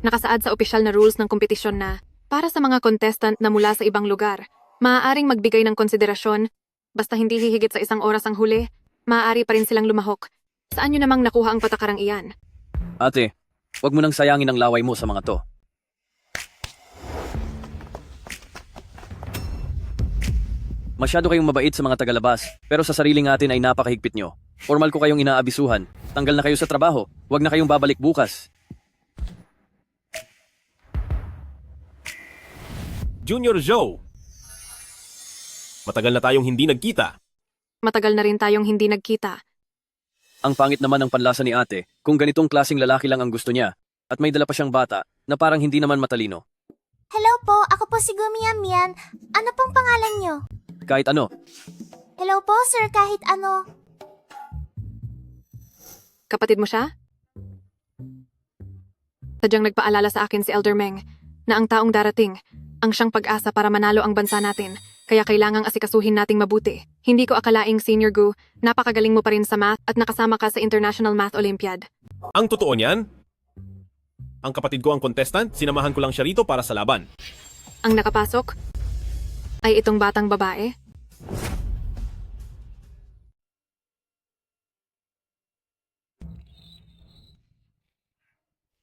Nakasaad sa opisyal na rules ng kompetisyon na para sa mga contestant na mula sa ibang lugar, maaaring magbigay ng konsiderasyon, basta hindi hihigit sa 1 oras ang huli, maaari pa rin silang lumahok. Saan nyo namang nakuha ang patakarang iyan? Ate, wag mo nang sayangin ang laway mo sa mga to. Masyado kayong mabait sa mga tagalabas, pero sa sarili natin ay napakahigpit nyo. Formal ko kayong inaabisuhan. Tanggal na kayo sa trabaho. Wag na kayong babalik bukas. Junior Joe. Matagal na tayong hindi nagkita. Matagal na rin tayong hindi nagkita. Ang pangit naman ng panlasa ni ate kung ganitong klaseng lalaki lang ang gusto niya at may dala pa siyang bata na parang hindi naman matalino. Hello po, ako po si Gumian. Ano pong pangalan nyo? Kahit ano. Hello po, sir, kahit ano. Kapatid mo siya? Sadyang nagpaalala sa akin si Elder Meng na ang taong darating ang siyang pag-asa para manalo ang bansa natin, kaya kailangang asikasuhin nating mabuti. Hindi ko akalaing Senior Gu, napakagaling mo pa rin sa math at nakasama ka sa International Math Olympiad. Ang totoo niyan? Ang kapatid ko ang contestant, sinamahan ko lang siya rito para sa laban. Ang nakapasok ay itong batang babae.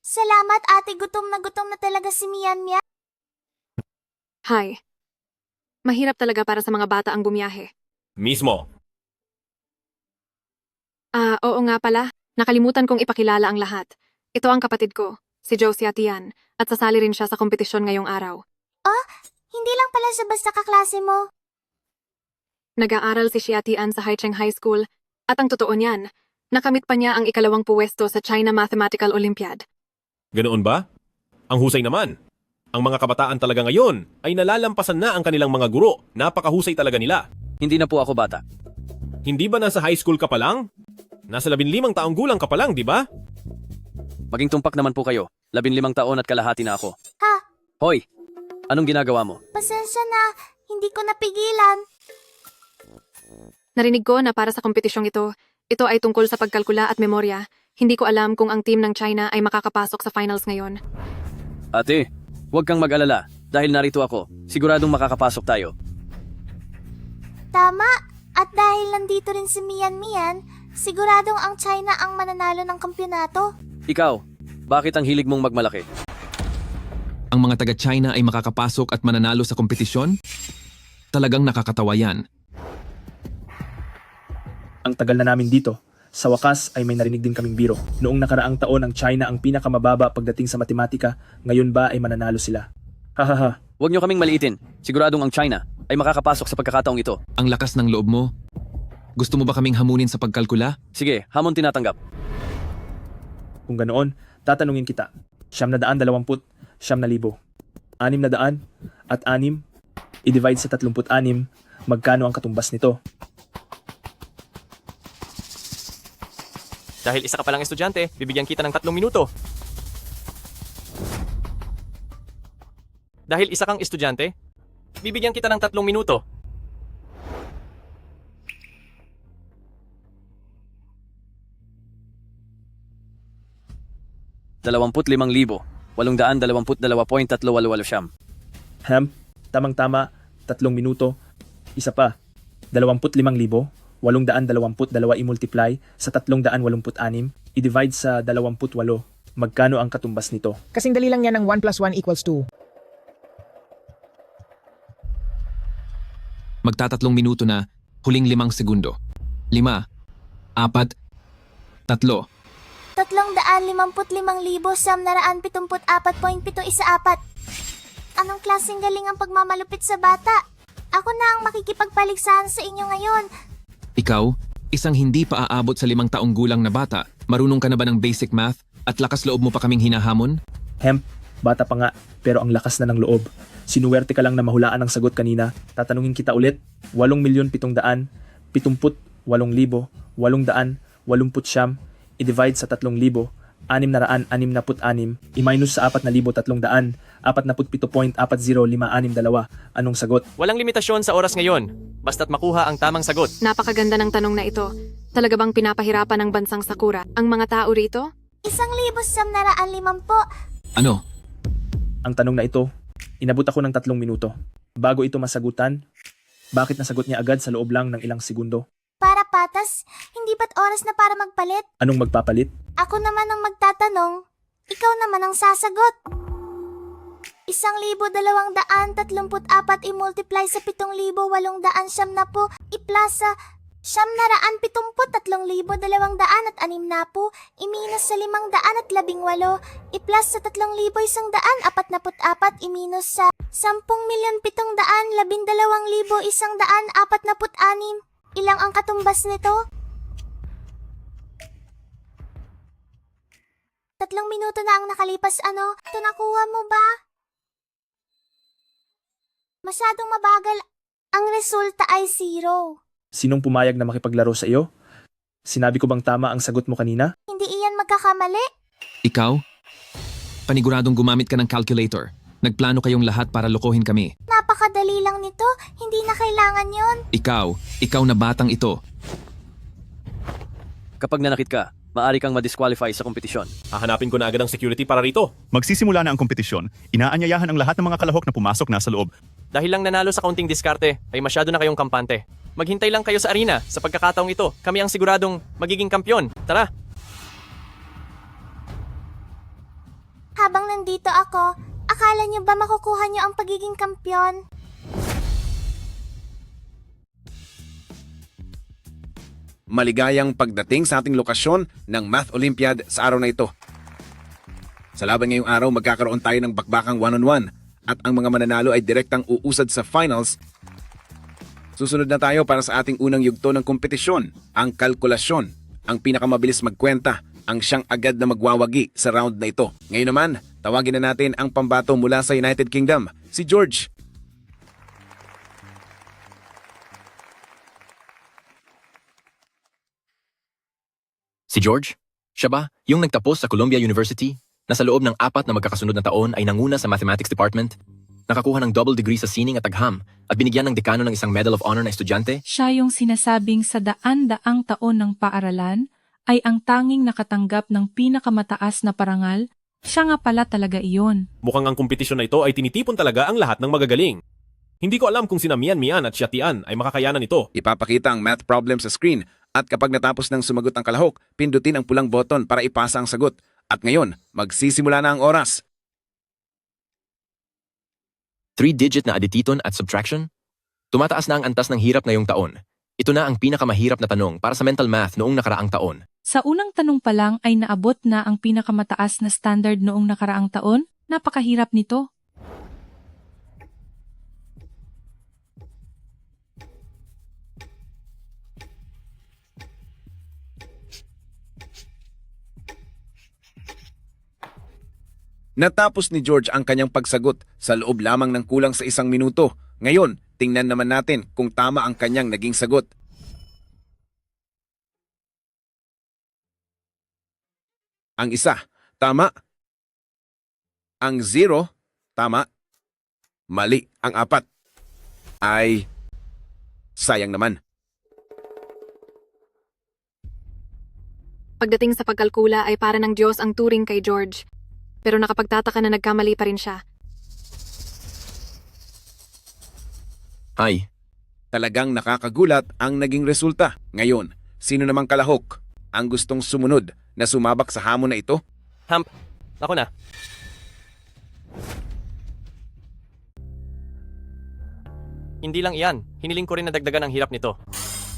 Salamat, ate. Gutom na talaga si Mian. Hi. Mahirap talaga para sa mga bata ang bumiyahe. Mismo. Oo nga pala. Nakalimutan kong ipakilala ang lahat. Ito ang kapatid ko, si Josie Atian, at sasali rin siya sa kompetisyon ngayong araw. Oh, hindi lang pala siya basta kaklase mo. Nag-aaral si Xiatian sa Haicheng High School, at ang totoo niyan, nakamit pa niya ang 2 puwesto sa China Mathematical Olympiad. Ganoon ba? Ang husay naman. Ang mga kabataan talaga ngayon ay nalalampasan na ang kanilang mga guro. Napakahusay talaga nila. Hindi na po ako bata. Hindi ba nasa high school ka pa lang? Nasa 15 taong gulang ka pa lang, di ba? Maging tumpak naman po kayo. 15 taon at kalahati na ako. Ha? Hoy! Anong ginagawa mo? Pasensya na. Hindi ko napigilan. Narinig ko na para sa kompetisyong ito ay tungkol sa pagkalkula at memorya. Hindi ko alam kung ang team ng China ay makakapasok sa finals ngayon. Ate, huwag kang mag-alala. Dahil narito ako, siguradong makakapasok tayo. Tama. At dahil nandito rin si Mian, siguradong ang China ang mananalo ng kampyonato. Ikaw, bakit ang hilig mong magmalaki? Ang mga taga-China ay makakapasok at mananalo sa kompetisyon? Talagang nakakatawa yan. Ang tagal na namin dito. Sa wakas ay may narinig din kaming biro. Noong nakaraang taon ang China ang pinakamababa pagdating sa matematika, ngayon ba ay mananalo sila? Hahaha. Huwag niyo kaming maliitin. Siguradong ang China ay makakapasok sa pagkakataong ito. Ang lakas ng loob mo. Gusto mo ba kaming hamunin sa pagkalkula? Sige, hamon tinatanggap. Kung ganoon, tatanungin kita. 920, 9,000. 600 at 6, i-divide sa 36, magkano ang katumbas nito? Dahil isa ka palang estudyante, bibigyan kita ng 3 minuto. Dahil isa kang estudyante, bibigyan kita ng 3 minuto. $25,822.388. Tamang-tama, 3 minuto. Isa pa, 25,822 i-multiply sa 386, i-divide sa 28. Magkano ang katumbas nito? Kasing dali lang yan ng 1 + 1 = 2. Magta-3 minuto na, huling 5 segundo. 5, 4, 3. 355,974.714. Anong klaseng galing ang pagmamalupit sa bata? Ako na ang makikipagpaligsahan sa inyo ngayon. Ikaw, isang hindi pa aabot sa 5 taong gulang na bata, marunong ka na ba ng basic math at lakas loob mo pa kaming hinahamon? Bata pa nga, pero ang lakas na ng loob. Sinuwerte ka lang na mahulaan ang sagot kanina. Tatanungin kita ulit, 8,778,889, i-divide sa 3,000, 666, i-minus sa 4,300, 47.405662. Anong sagot? Walang limitasyon sa oras ngayon, basta't makuha ang tamang sagot. Napakaganda ng tanong na ito. Talaga bang pinapahirapan ng bansang Sakura ang mga tao rito? 1,950. Ano? Ang tanong na ito, inabot ako ng 3 minuto. Bago ito masagutan, bakit nasagot niya agad sa loob lang ng ilang segundo? Para patas, hindi ba't oras na para magpalit? Anong magpapalit? Ako naman ang magtatanong, ikaw naman ang sasagot. 1,234 i-multiply sa 7,870 i-plus sa 773,260 i-minus sa 518 i-plus sa 3,144 i-minus sa 10,712,146. Ilang ang katumbas nito? 3 minuto na ang nakalipas, ano? Ito nakuha mo ba? Masyadong mabagal. Ang resulta ay 0. Sinong pumayag na makipaglaro sa iyo? Sinabi ko bang tama ang sagot mo kanina? Hindi iyan magkakamali. Ikaw? Paniguradong gumamit ka ng calculator. Nagplano kayong lahat para lokohin kami. Napakadali lang nito. Hindi na kailangan yon. Ikaw na batang ito. Kapag nanakit ka, maaari kang ma-disqualify sa kompetisyon. Hahanapin ko na agad ang security para rito. Magsisimula na ang kompetisyon. Inaanyayahan ang lahat ng mga kalahok na pumasok na sa loob. Dahil lang nanalo sa kaunting diskarte, ay masyado na kayong kampante. Maghintay lang kayo sa arena. Sa pagkakataong ito, kami ang siguradong magiging kampyon. Tara! Habang nandito ako, akala niyo ba makukuha niyo ang pagiging kampyon? Maligayang pagdating sa ating lokasyon ng Math Olympiad sa araw na ito. Sa laban ngayong araw, magkakaroon tayo ng bakbakang one-on-one at ang mga mananalo ay direktang uusad sa finals. Susunod na tayo para sa ating unang yugto ng kompetisyon, ang kalkulasyon. Ang pinakamabilis magkwenta, ang siyang agad na magwawagi sa round na ito. Ngayon naman, tawagin na natin ang pambato mula sa United Kingdom, si George. Si George? Siya ba? Yung nagtapos sa Columbia University? Na sa loob ng 4 na magkakasunod na taon ay nanguna sa Mathematics Department? Nakakuha ng double degree sa sining at agham at binigyan ng dekano ng isang Medal of Honor na estudyante? Siya yung sinasabing sa daan-daang taon ng paaralan ay ang tanging nakatanggap ng pinakamataas na parangal? Siya nga pala talaga iyon. Mukhang ang kompetisyon na ito ay tinitipon talaga ang lahat ng magagaling. Hindi ko alam kung sina Mian at Xiatian ay makakayanan ito. Ipapakita ang math problem sa screen at kapag natapos ng sumagot ang kalahok, pindutin ang pulang button para ipasa ang sagot. At ngayon, magsisimula na ang oras. 3-digit na addition at subtraction? Tumataas na ang antas ng hirap ngayong taon. Ito na ang pinakamahirap na tanong para sa mental math noong nakaraang taon. Sa unang tanong pa lang ay naabot na ang pinakamataas na standard noong nakaraang taon? Napakahirap nito. Natapos ni George ang kanyang pagsagot sa loob lamang ng kulang sa 1 minuto. Ngayon, tingnan naman natin kung tama ang kanyang naging sagot. Ang 1, tama. Ang 0, tama. Mali. Ang 4 ay sayang naman. Pagdating sa pagkalkula ay para ng Diyos ang turing kay George. Pero nakapagtataka na nagkamali pa rin siya. Ay, talagang nakakagulat ang naging resulta. Ngayon, sino namang kalahok ang gustong sumunod na sumabak sa hamon na ito? Hamp, ako na. Hindi lang iyan, hiniling ko rin na dagdagan ang hirap nito.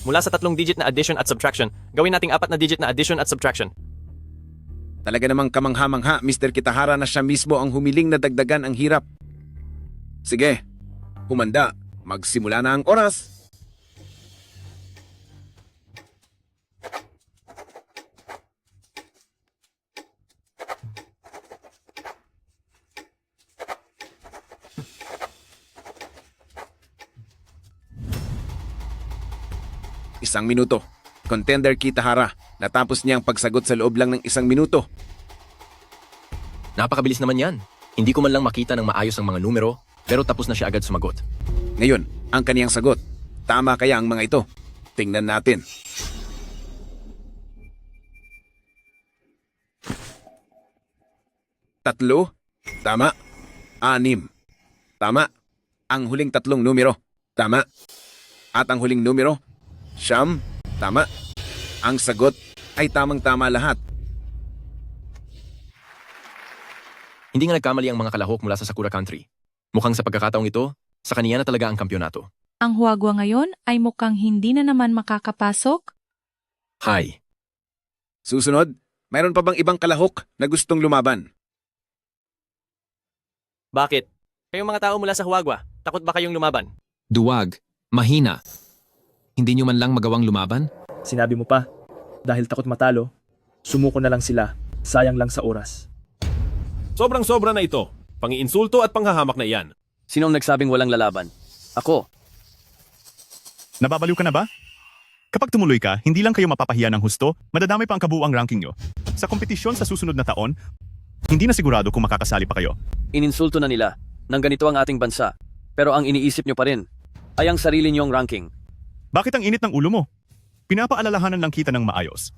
Mula sa 3-digit na addition at subtraction, gawin nating 4 na digit na addition at subtraction. Talaga namang kamangha-mangha, Mr. Kitahara, na siya mismo ang humiling na dagdagan ang hirap. Sige, humanda. Magsimula na ang oras. Isang minuto. Contender Kitahara, natapos niya ang pagsagot sa loob lang ng 1 minuto. Napakabilis naman yan. Hindi ko man lang makita ng maayos ang mga numero, pero tapos na siya agad sumagot. Ngayon, ang kaniyang sagot. Tama kaya ang mga ito? Tingnan natin. Tatlo? Tama. 6. Tama. Ang huling tatlong numero. Tama. At ang huling numero? 9. Tama. Ang sagot ay tamang-tama lahat. Hindi nga nagkamali ang mga kalahok mula sa Sakura Country. Mukhang sa pagkakataong ito, sa kaniya na talaga ang kampyonato. Ang Huagwa ngayon ay mukhang hindi na naman makakapasok. Hi. Susunod, mayroon pa bang ibang kalahok na gustong lumaban? Bakit? Kayong mga tao mula sa Huagwa, takot ba kayong lumaban? Duwag. Mahina. Hindi nyo man lang magawang lumaban? Sinabi mo pa, dahil takot matalo, sumuko na lang sila. Sayang lang sa oras. Sobrang-sobra na ito. Pangiinsulto at panghahamak na iyan. Sinong nagsabing walang lalaban? Ako. Nababaliw ka na ba? Kapag tumuloy ka, hindi lang kayo mapapahiya ng husto, madadamay pa ang kabuuang ranking nyo. Sa kompetisyon sa susunod na taon, hindi na sigurado kung makakasali pa kayo. Ininsulto na nila nang ganito ang ating bansa. Pero ang iniisip nyo pa rin ay ang sarili nyong ranking. Bakit ang init ng ulo mo? Pinapaalalahanan lang kita ng maayos.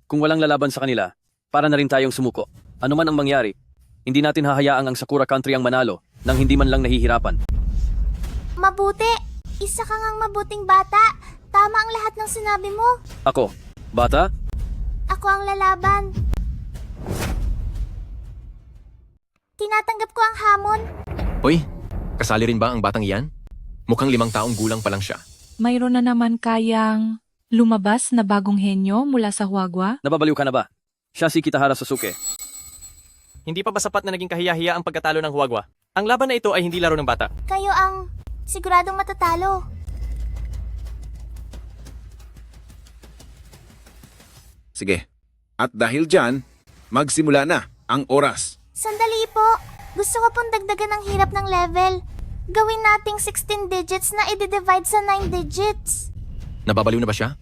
Kung walang lalaban sa kanila, para na rin tayong sumuko. Ano man ang mangyari, hindi natin hahayaang ang Sakura Country ang manalo nang hindi man lang nahihirapan. Mabuti! Isa ka ngang mabuting bata. Tama ang lahat ng sinabi mo. Ako, bata? Ako ang lalaban. Tinatanggap ko ang hamon. Hoy, kasali rin ba ang batang iyan? Mukhang 5 taong gulang pa lang siya. Mayroon na naman kayang lumabas na bagong henyo mula sa Huagwa? Nababaliw ka na ba? Siya si Kitahara Sasuke. Hindi pa ba sapat na naging kahiyahiya ang pagkatalo ng Huagwa? Ang laban na ito ay hindi laro ng bata. Kayo ang siguradong matatalo. Sige. At dahil dyan, magsimula na ang oras. Sandali po. Gusto ko pong dagdagan ang hirap ng level. Gawin nating 16 digits na i-divide sa 9 digits. Nababaliw na ba siya?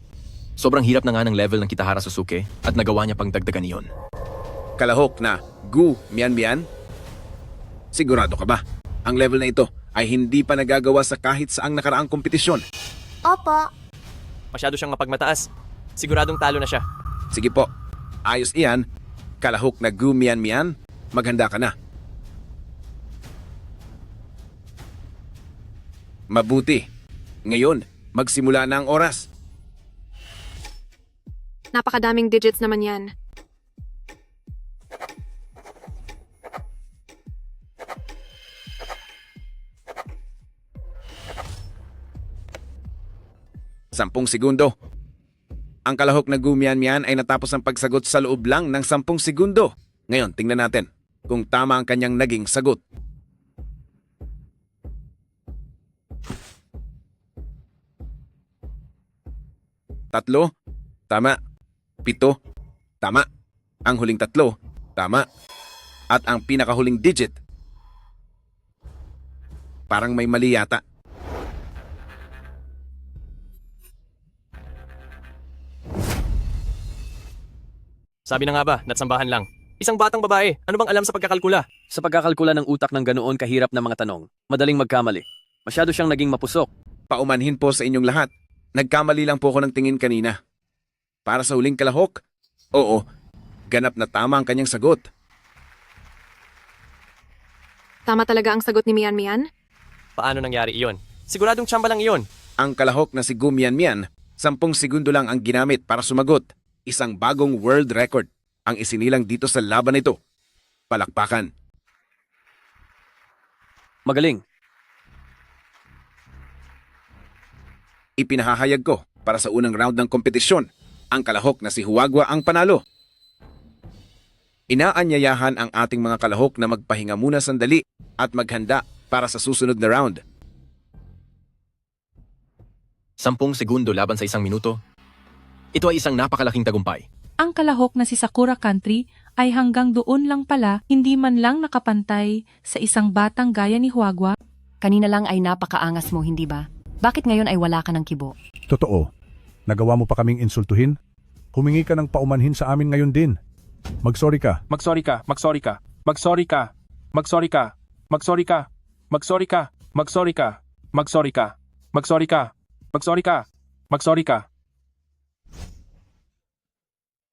Sobrang hirap na nga ng level ng Kitahara Sasuke at nagawa niya pang dagdagan iyon. Kalahok na Gu Mian Mian? Sigurado ka ba? Ang level na ito ay hindi pa nagagawa sa kahit saang nakaraang kompetisyon. Opo. Masyado siyang mapagmataas. Siguradong talo na siya. Sige po. Ayos iyan. Kalahok na Gu Mian Mian, maghanda ka na. Mabuti. Ngayon, magsimula na ang oras. Napakadaming digits naman yan. Sampung segundo. Ang kalahok na Gu Mian Mian ay natapos ang pagsagot sa loob lang ng 10 segundo. Ngayon, tingnan natin kung tama ang kanyang naging sagot. Tatlo, tama. 7, tama. Ang huling 3, tama. At ang pinakahuling digit, parang may mali yata. Sabi na nga ba, natsambahan lang. Isang batang babae, ano bang alam sa pagkakalkula? Sa pagkakalkula ng utak ng ganoon kahirap na mga tanong, madaling magkamali. Masyado siyang naging mapusok. Paumanhin po sa inyong lahat. Nagkamali lang po ako ng tingin kanina. Para sa huling kalahok? Oo, ganap na tama ang kanyang sagot. Tama talaga ang sagot ni Mian Mian? Paano nangyari iyon? Siguradong tsamba lang iyon. Ang kalahok na si Gu Mian Mian, 10 segundo lang ang ginamit para sumagot. Isang bagong world record ang isinilang dito sa laban na ito. Palakpakan. Magaling. Ipinahahayag ko para sa unang round ng kompetisyon, ang kalahok na si Huagwa ang panalo. Inaanyayahan ang ating mga kalahok na magpahinga muna sandali at maghanda para sa susunod na round. 10 segundo laban sa 1 minuto. Ito ay isang napakalaking tagumpay. Ang kalahok na si Sakura Country ay hanggang doon lang pala hindi man lang nakapantay sa isang batang gaya ni Huagwa. Kanina lang ay napakaangas mo, hindi ba? Bakit ngayon ay wala ka ng kibo? Totoo. Nagawa mo pa kaming insultuhin? Humingi ka ng paumanhin sa amin ngayon din. Magsorry ka. Magsorry ka, magsorry ka, magsorry ka, magsorry ka, magsorry ka, magsorry ka, magsorry ka, magsorry ka, magsorry ka, magsorry ka, magsorry ka.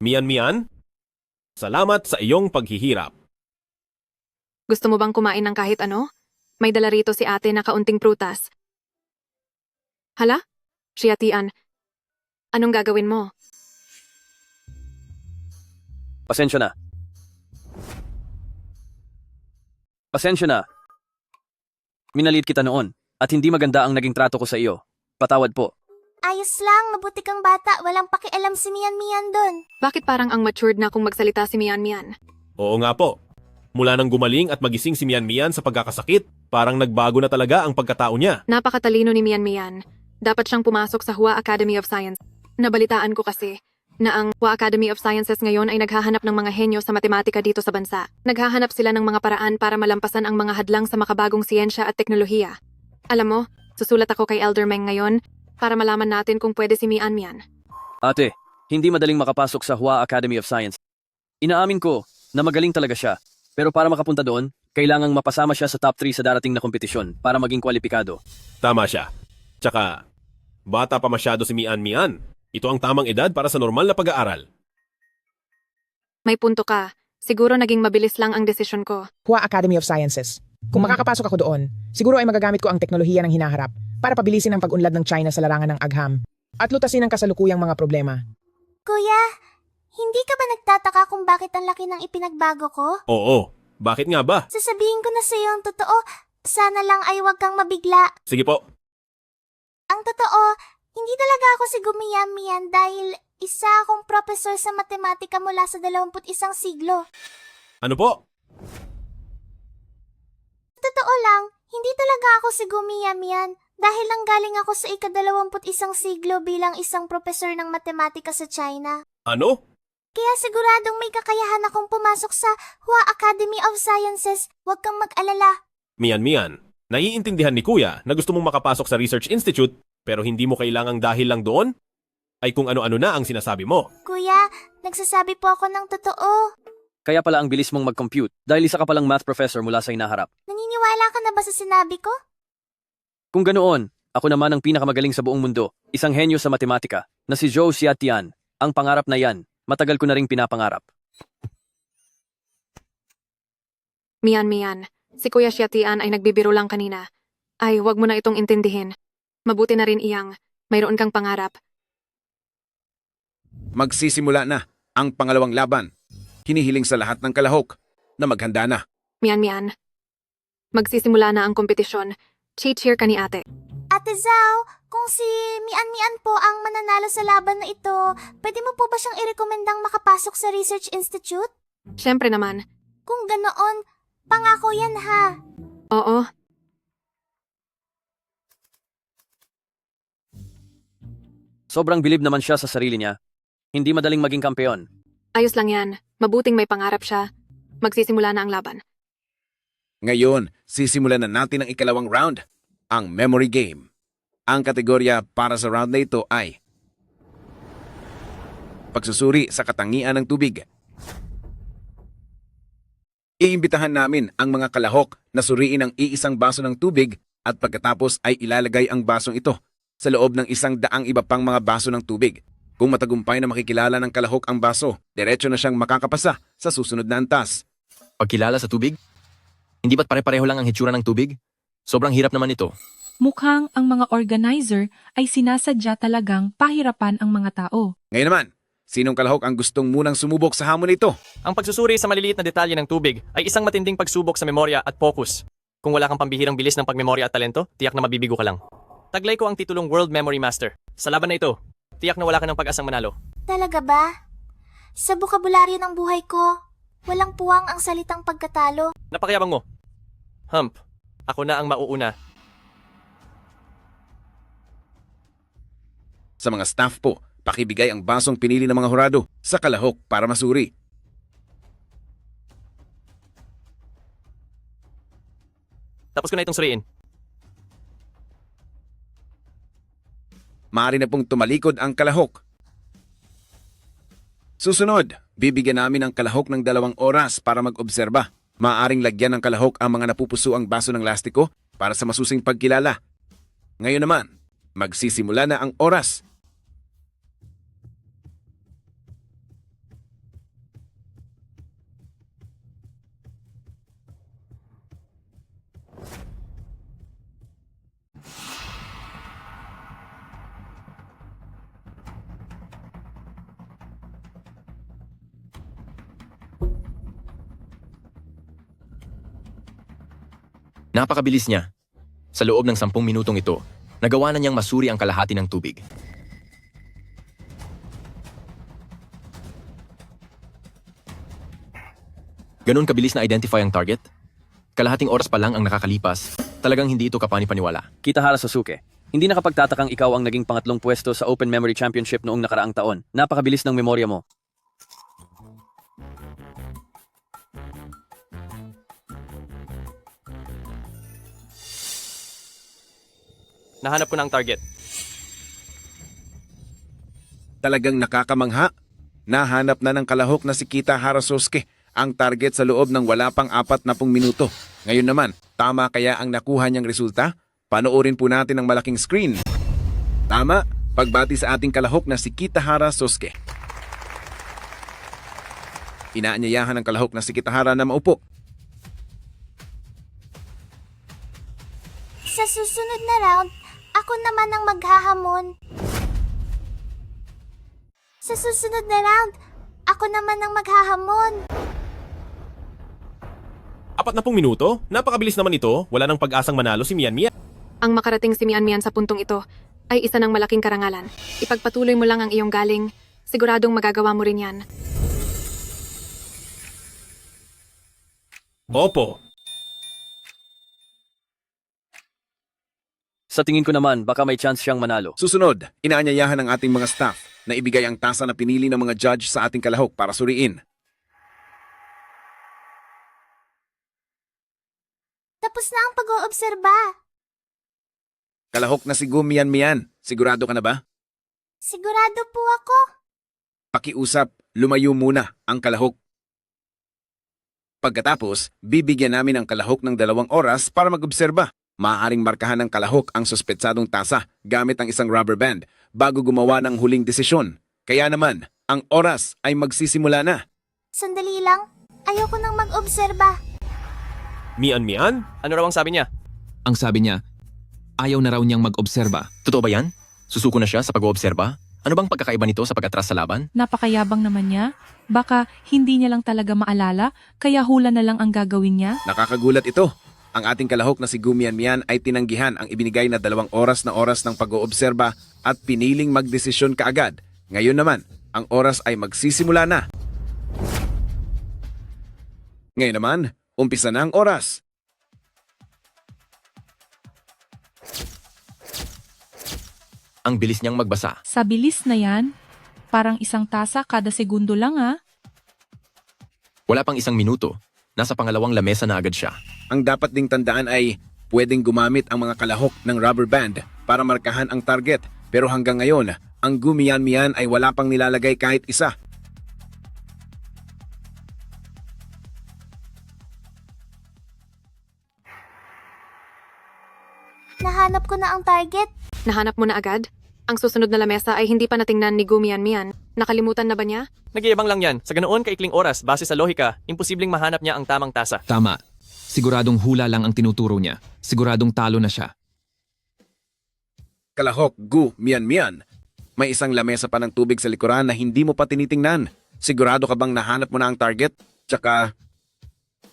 Mian, salamat sa iyong paghihirap. Gusto mo bang kumain ng kahit ano? May dala rito si ate na kaunting prutas. Hala? Shiyatian, anong gagawin mo? Pasensya na. Pasensya na. Minalit kita noon at hindi maganda ang naging trato ko sa iyo. Patawad po. Ayos lang, mabuti kang bata. Walang pakialam si Mian dun. Bakit parang ang matured na kung magsalita si Mian? Oo nga po. Mula nang gumaling at magising si Mian sa pagkakasakit, parang nagbago na talaga ang pagkatao niya. Napakatalino ni Mian. Dapat siyang pumasok sa Hua Academy of Science. Nabalitaan ko kasi na ang Hua Academy of Sciences ngayon ay naghahanap ng mga henyo sa matematika dito sa bansa. Naghahanap sila ng mga paraan para malampasan ang mga hadlang sa makabagong siyensya at teknolohiya. Alam mo, susulat ako kay Elder Meng ngayon para malaman natin kung pwede si Mian. Ate, hindi madaling makapasok sa Hua Academy of Science. Inaamin ko na magaling talaga siya. Pero para makapunta doon, kailangang mapasama siya sa top 3 sa darating na kompetisyon para maging kwalipikado. Tama siya. Tsaka, bata pa masyado si Mian. Ito ang tamang edad para sa normal na pag-aaral. May punto ka. Siguro naging mabilis lang ang desisyon ko. Hua Academy of Sciences. Kung makakapasok ako doon, siguro ay magagamit ko ang teknolohiya ng hinaharap para pabilisin ang pag-unlad ng China sa larangan ng agham at lutasin ang kasalukuyang mga problema. Kuya, hindi ka ba nagtataka kung bakit ang laki ng ipinagbago ko? Oo. Bakit nga ba? Sasabihin ko na sa iyo ang totoo. Sana lang ay huwag kang mabigla. Sige po. Ang totoo, hindi talaga ako si Mian dahil isa akong profesor sa matematika mula sa 21 siglo. Ano po? Totoo lang, hindi talaga ako si Mian dahil lang galing ako sa ika-21 siglo bilang isang profesor ng matematika sa China. Ano? Kaya siguradong may kakayahan akong pumasok sa Hua Academy of Sciences. Huwag kang mag-alala. Mian, naiintindihan ni Kuya na gusto mong makapasok sa Research Institute pero hindi mo kailangang dahil lang doon? Ay kung ano-ano na ang sinasabi mo. Kuya, nagsasabi po ako ng totoo. Kaya pala ang bilis mong mag-compute dahil isa ka palang math professor mula sa hinaharap. Naniniwala ka na ba sa sinabi ko? Kung ganoon, ako naman ang pinakamagaling sa buong mundo, isang henyo sa matematika, na si Zhou Xiatian. Ang pangarap na yan, matagal ko na ring pinapangarap. Mian, si Kuya Xiatian ay nagbibiro lang kanina. Ay, wag mo na itong intindihin. Mabuti na rin iyang, mayroon kang pangarap. Magsisimula na ang pangalawang laban. Hinihiling sa lahat ng kalahok na maghanda na. Mian, magsisimula na ang kompetisyon. Cheer ka ni ate. Ate Zhao, kung si Mian po ang mananalo sa laban na ito, pwede mo po ba siyang irekomendang makapasok sa Research Institute? Siyempre naman. Kung ganoon, pangako yan ha. Oo. Sobrang bilib naman siya sa sarili niya. Hindi madaling maging kampeon. Ayos lang yan. Mabuting may pangarap siya. Magsisimula na ang laban. Ngayon, sisimulan na natin ang ikalawang round, ang memory game. Ang kategorya para sa round na ito ay pagsusuri sa katangian ng tubig. Iimbitahan namin ang mga kalahok na suriin ang iisang baso ng tubig at pagkatapos ay ilalagay ang basong ito sa loob ng 100 iba pang mga baso ng tubig. Kung matagumpay na makikilala ng kalahok ang baso, diretso na siyang makakapasa sa susunod na antas. Pagkilala sa tubig? Hindi ba't pare-pareho lang ang hitsura ng tubig? Sobrang hirap naman ito. Mukhang ang mga organizer ay sinasadya talagang pahirapan ang mga tao. Ngayon naman, sinong kalahok ang gustong munang sumubok sa hamon ito? Ang pagsusuri sa maliliit na detalye ng tubig ay isang matinding pagsubok sa memorya at focus. Kung wala kang pambihirang bilis ng pagmemorya at talento, tiyak na mabibigo ka lang. Taglay ko ang titulong World Memory Master. Sa laban na ito, tiyak na wala ka ng pag-asang manalo. Talaga ba? Sa bukabularyo ng buhay ko, walang puwang ang salitang pagkatalo. Napakayabang mo. Hump, ako na ang mauuna. Sa mga staff po, pakibigay ang basong pinili ng mga hurado sa kalahok para masuri. Tapos ko na itong suriin. Maaari na pong tumalikod ang kalahok. Susunod, bibigyan namin ng kalahok ng 2 oras para mag-obserba. Maaaring lagyan ng kalahok ang mga napupusuang baso ng lastiko para sa masusing pagkilala. Ngayon naman, magsisimula na ang oras. Napakabilis niya. Sa loob ng 10 minutong ito, nagawa na niyang masuri ang kalahati ng tubig. Ganun kabilis na identify ang target? Kalahating oras pa lang ang nakakalipas, talagang hindi ito kapani-paniwala. Kitahara Sasuke, hindi nakapagtatakang ikaw ang naging pangatlong pwesto sa Open Memory Championship noong nakaraang taon. Napakabilis ng memorya mo. Nahanap ko na ang target. Talagang nakakamangha. Nahanap na ng kalahok na si Kitahara Sasuke ang target sa loob ng wala pang 40 minuto. Ngayon naman, tama kaya ang nakuha niyang resulta? Panoorin po natin ang malaking screen. Tama, pagbati sa ating kalahok na si Kitahara Sasuke. Inaanyayahan ng kalahok na si Kitahara na maupo. Sa susunod na round, ako naman ang maghahamon. Sa susunod na round, ako naman ang maghahamon. 40 minuto? Napakabilis naman ito. Wala nang pag-asang manalo si Mian Mian. Ang makarating si Mian Mian sa puntong ito ay isa ng malaking karangalan. Ipagpatuloy mo lang ang iyong galing. Siguradong magagawa mo rin yan. Opo. Sa tingin ko naman, baka may chance siyang manalo. Susunod, inaanyayahan ng ating mga staff na ibigay ang tasa na pinili ng mga judge sa ating kalahok para suriin. Tapos na ang pag-oobserba. Kalahok na si Gu Mian Mian, sigurado ka na ba? Sigurado po ako. Pakiusap, lumayo muna ang kalahok. Pagkatapos, bibigyan namin ang kalahok ng 2 oras para mag-obserba. Maaaring markahan ng kalahok ang suspetsadong tasa gamit ang isang rubber band bago gumawa ng huling desisyon. Kaya naman, ang oras ay magsisimula na. Sandali lang. Ayoko nang mag-obserba. Mian Mian? Ano raw ang sabi niya? Ang sabi niya, ayaw na raw niyang mag-obserba. Totoo ba yan? Susuko na siya sa pag-oobserba? Ano bang pagkakaiba nito sa pag-atras sa laban? Napakayabang naman niya. Baka hindi niya lang talaga maalala, kaya hula na lang ang gagawin niya. Nakakagulat ito. Ang ating kalahok na si Gu Mian Mian ay tinanggihan ang ibinigay na 2 oras ng pag-oobserba at piniling magdesisyon kaagad. Ngayon naman, ang oras ay magsisimula na. Ngayon naman, umpisa na ang oras. Ang bilis niyang magbasa. Sa bilis na yan, parang isang tasa kada segundo lang ah. Wala pang 1 minuto. Nasa pangalawang lamesa na agad siya. Ang dapat ding tandaan ay pwedeng gumamit ang mga kalahok ng rubber band para markahan ang target. Pero hanggang ngayon, ang Gu Mian Mian ay wala pang nilalagay kahit isa. Nahanap ko na ang target. Nahanap mo na agad? Ang susunod na lamesa ay hindi pa natingnan ni Gu Mian Mian. Nakalimutan na ba niya? Nagyayabang lang yan. Sa ganoon kaikling oras, base sa lohika, imposibleng mahanap niya ang tamang tasa. Tama. Siguradong hula lang ang tinuturo niya. Siguradong talo na siya. Kalahok Gu Mian Mian, may isang lamesa pa ng tubig sa likuran na hindi mo pa tinitingnan. Sigurado ka bang nahanap mo na ang target? Tsaka,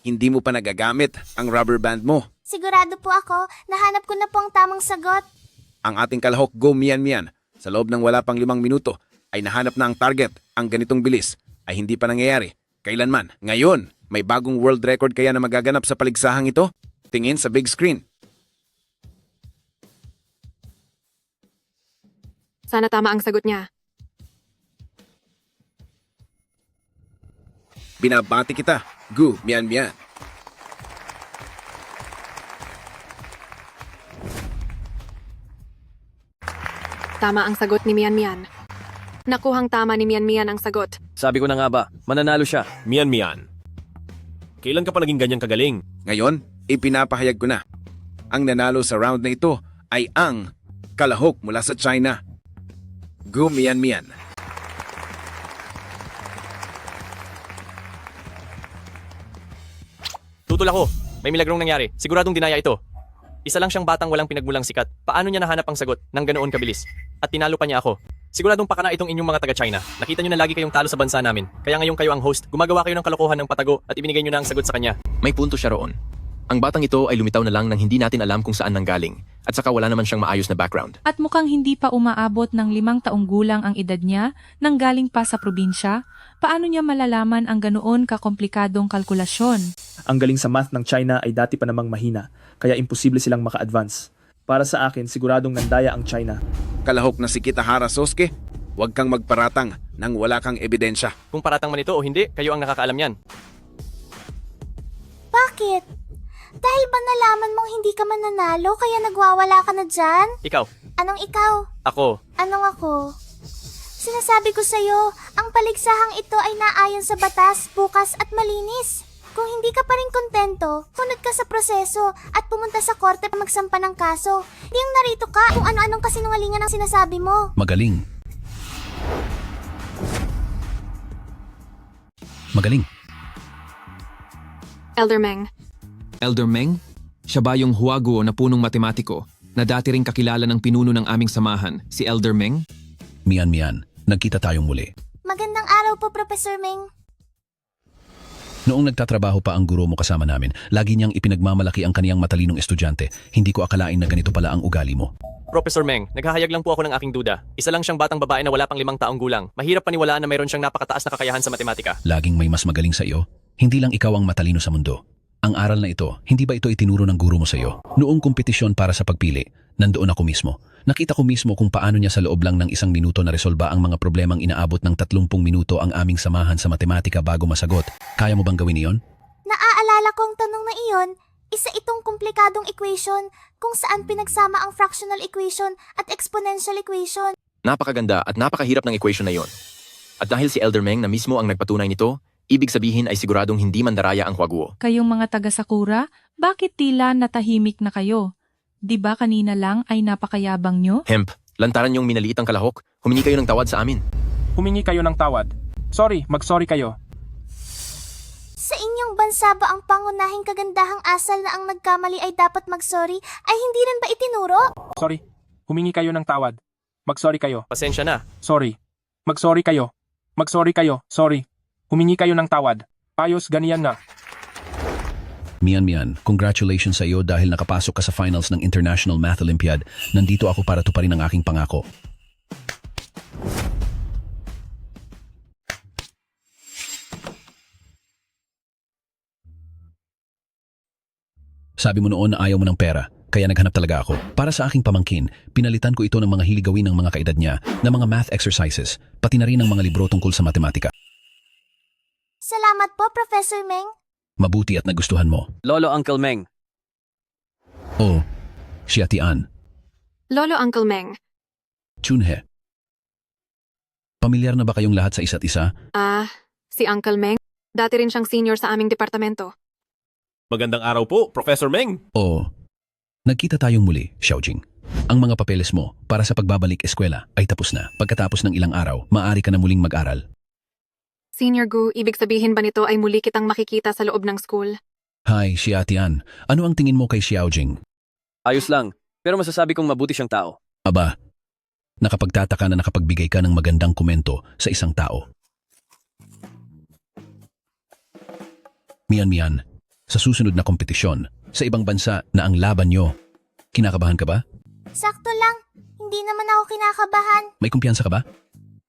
hindi mo pa nagagamit ang rubber band mo. Sigurado po ako. Nahanap ko na po ang tamang sagot. Ang ating kalahok Gu Mian Mian, sa loob ng wala pang 5 minuto, ay nahanap na ang target. Ang ganitong bilis ay hindi pa nangyayari kailanman. Ngayon, may bagong world record kaya na magaganap sa paligsahang ito? Tingin sa big screen. Sana tama ang sagot niya. Binabati kita, Gu Mian Mian. Tama ang sagot ni Mian Mian. Nakuhang tama ni Mian Mian ang sagot. Sabi ko na nga ba, mananalo siya. Mian. Kailan ka pa naging ganyang kagaling? Ngayon, ipinapahayag ko na. Ang nanalo sa round na ito ay ang kalahok mula sa China. Gu Mian. Tutol ako. May milagrong nangyari. Siguradong dinaya ito. Isa lang siyang batang walang pinagmulang sikat. Paano niya nahanap ang sagot ng ganoon kabilis? At tinalo pa niya ako. Siguradong pakana itong inyong mga taga-China. Nakita niyo na lagi kayong talo sa bansa namin. Kaya ngayon kayo ang host. Gumagawa kayo ng kalokohan ng patago at ibinigay niyo na ang sagot sa kanya. May punto siya roon. Ang batang ito ay lumitaw na lang nang hindi natin alam kung saan nanggaling. At saka wala naman siyang maayos na background. At mukhang hindi pa umaabot ng 5 taong gulang ang edad niya nang galing pa sa probinsya. Paano niya malalaman ang ganoon kakomplikadong kalkulasyon? Ang galing sa math ng China ay dati pa namang mahina, kaya imposible silang maka-advance. Para sa akin, siguradong nandaya ang China. Kalahok na si Kitahara Sosuke, huwag kang magparatang nang wala kang ebidensya. Kung paratang man ito o hindi, kayo ang nakakaalam yan. Bakit? Dahil ba nalaman mong hindi ka mananalo kaya nagwawala ka na dyan? Ikaw. Anong ikaw? Ako. Anong ako? Sinasabi ko sa'yo, ang paligsahang ito ay naayon sa batas, bukas at malinis. Kung hindi ka pa rin kontento, punod ka sa proseso at pumunta sa korte para magsampa ng kaso. Hindi yung narito ka kung ano-anong kasinungalingan ang sinasabi mo. Magaling. Elder Meng? Siya ba yung huwago na punong matematiko na dati ring kakilala ng pinuno ng aming samahan, si Elder Meng? Mian, nagkita tayong muli. Magandang araw po, Professor Meng. Noong nagtatrabaho pa ang guro mo kasama namin, lagi niyang ipinagmamalaki ang kaniyang matalinong estudyante. Hindi ko akalain na ganito pala ang ugali mo. Professor Meng, naghahayag lang po ako ng aking duda. Isa lang siyang batang babae na wala pang 5 taong gulang. Mahirap paniwalaan na mayroon siyang napakataas na kakayahan sa matematika. Laging may mas magaling sa iyo. Hindi lang ikaw ang matalino sa mundo. Ang aral na ito, hindi ba ito itinuro ng guro mo sa iyo? Noong kompetisyon para sa pagpili, nandoon ako mismo. Nakita ko mismo kung paano niya sa loob lang ng 1 minuto na resolba ang mga problemang inaabot ng 30 minuto ang aming samahan sa matematika bago masagot. Kaya mo bang gawin iyon? Naaalala ko ang tanong na iyon, isa itong komplikadong equation kung saan pinagsama ang fractional equation at exponential equation. Napakaganda at napakahirap ng equation na iyon. At dahil si Elder Meng na mismo ang nagpatunay nito, ibig sabihin ay siguradong hindi mandaraya ang Huaguo. Kayong mga taga-Sakura, bakit tila natahimik na kayo? Di ba kanina lang ay napakayabang nyo? Hemp, lantaran niyong minaliit ang kalahok. Humingi kayo ng tawad sa amin. Humingi kayo ng tawad. Sorry, mag-sorry kayo. Sa inyong bansa ba ang pangunahing kagandahang asal na ang nagkamali ay dapat mag-sorry ay hindi rin ba itinuro? Sorry, humingi kayo ng tawad. Mag-sorry kayo. Pasensya na. Sorry. Mag-sorry kayo. Mag-sorry kayo. Sorry. Humingi kayo ng tawad. Ayos, ganiyan na. Mian, congratulations sa iyo dahil nakapasok ka sa finals ng International Math Olympiad. Nandito ako para tuparin ang aking pangako. Sabi mo noon na ayaw mo ng pera, kaya naghanap talaga ako. Para sa aking pamangkin, pinalitan ko ito ng mga hiligawin ng mga kaedad niya na mga math exercises, pati na rin ng mga libro tungkol sa matematika. Salamat po, Professor Meng. Mabuti at nagustuhan mo. Lolo Uncle Meng. Oh, siya Tian. Lolo Uncle Meng. Chunhe. Pamilyar na ba kayong lahat sa isa't isa? Si Uncle Meng. Dati rin siyang senior sa aming departamento. Magandang araw po, Professor Meng. Oh, nagkita tayong muli, Xiaojing. Ang mga papeles mo para sa pagbabalik eskwela ay tapos na. Pagkatapos ng ilang araw, maaari ka na muling mag-aral. Senior Gu, ibig sabihin ba nito ay muli kitang makikita sa loob ng school? Hi, Xia Tian. Ano ang tingin mo kay Xiaojing? Ayos lang, pero masasabi kong mabuti siyang tao. Aba, nakapagtataka na nakapagbigay ka ng magandang komento sa isang tao. Mian, sa susunod na kompetisyon, sa ibang bansa na ang laban nyo, kinakabahan ka ba? Sakto lang. Hindi naman ako kinakabahan. May kumpiyansa ka ba?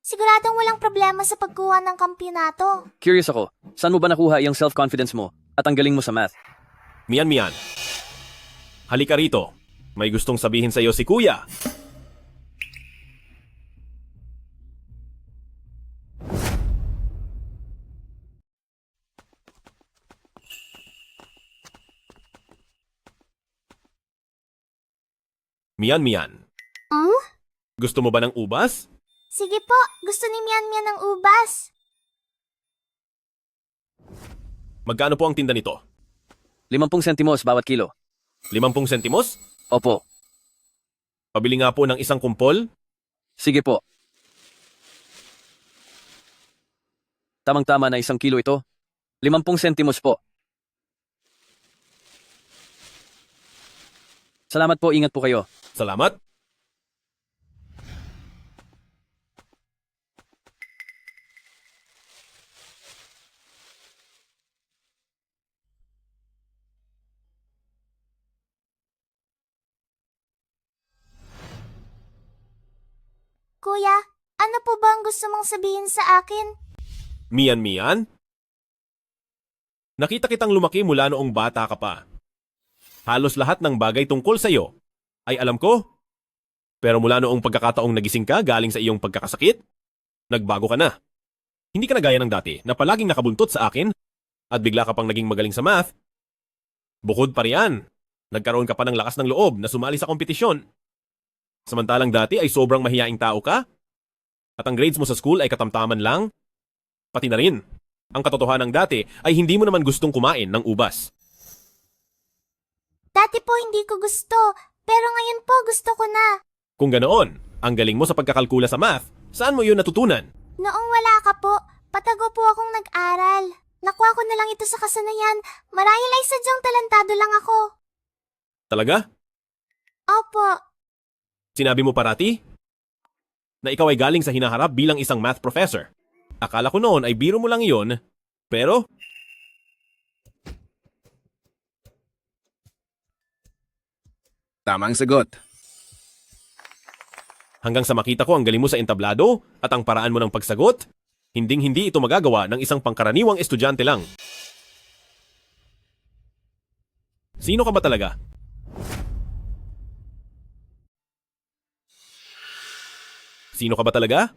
Siguradong walang problema sa pagkuha ng kampyonato. Curious ako, saan mo ba nakuha yung self-confidence mo at ang galing mo sa math? Mian. Halika rito. May gustong sabihin sa iyo si Kuya. Mian. Hmm? Gusto mo ba ng ubas? Sige po, gusto ni Mian Mian ng ubas. Magkano po ang tinda nito? 50 sentimos bawat kilo. 50 sentimos? Opo. Pabili nga po ng isang kumpol. Sige po. Tamang-tama na 1 kilo ito. 50 sentimos po. Salamat po, ingat po kayo. Salamat. Kuya, ano po ba ang gusto mong sabihin sa akin? Mian Mian? Nakita kitang lumaki mula noong bata ka pa. Halos lahat ng bagay tungkol sa iyo ay alam ko. Pero mula noong pagkakataong nagising ka galing sa iyong pagkakasakit, nagbago ka na. Hindi ka na gaya ng dati na palaging nakabuntot sa akin at bigla ka pang naging magaling sa math. Bukod pa riyan, nagkaroon ka pa ng lakas ng loob na sumali sa kompetisyon. Samantalang dati ay sobrang mahiyaing tao ka at ang grades mo sa school ay katamtaman lang. Pati na rin, ang katotohanan ng dati ay hindi mo naman gustong kumain ng ubas. Dati po hindi ko gusto, pero ngayon po gusto ko na. Kung ganoon, ang galing mo sa pagkakalkula sa math, saan mo yun natutunan? Noong wala ka po, patago po akong nag-aral. Nakuha ko na lang ito sa kasanayan, marahil ay sadyang talentado lang ako. Talaga? Opo. Sinabi mo parati? Na ikaw ay galing sa hinaharap bilang isang math professor. Akala ko noon ay biro mo lang iyon, pero... Tamang sagot. Hanggang sa makita ko ang galing mo sa entablado at ang paraan mo ng pagsagot, hinding-hindi ito magagawa ng isang pangkaraniwang estudyante lang. Sino ka ba talaga? Sino ka ba talaga?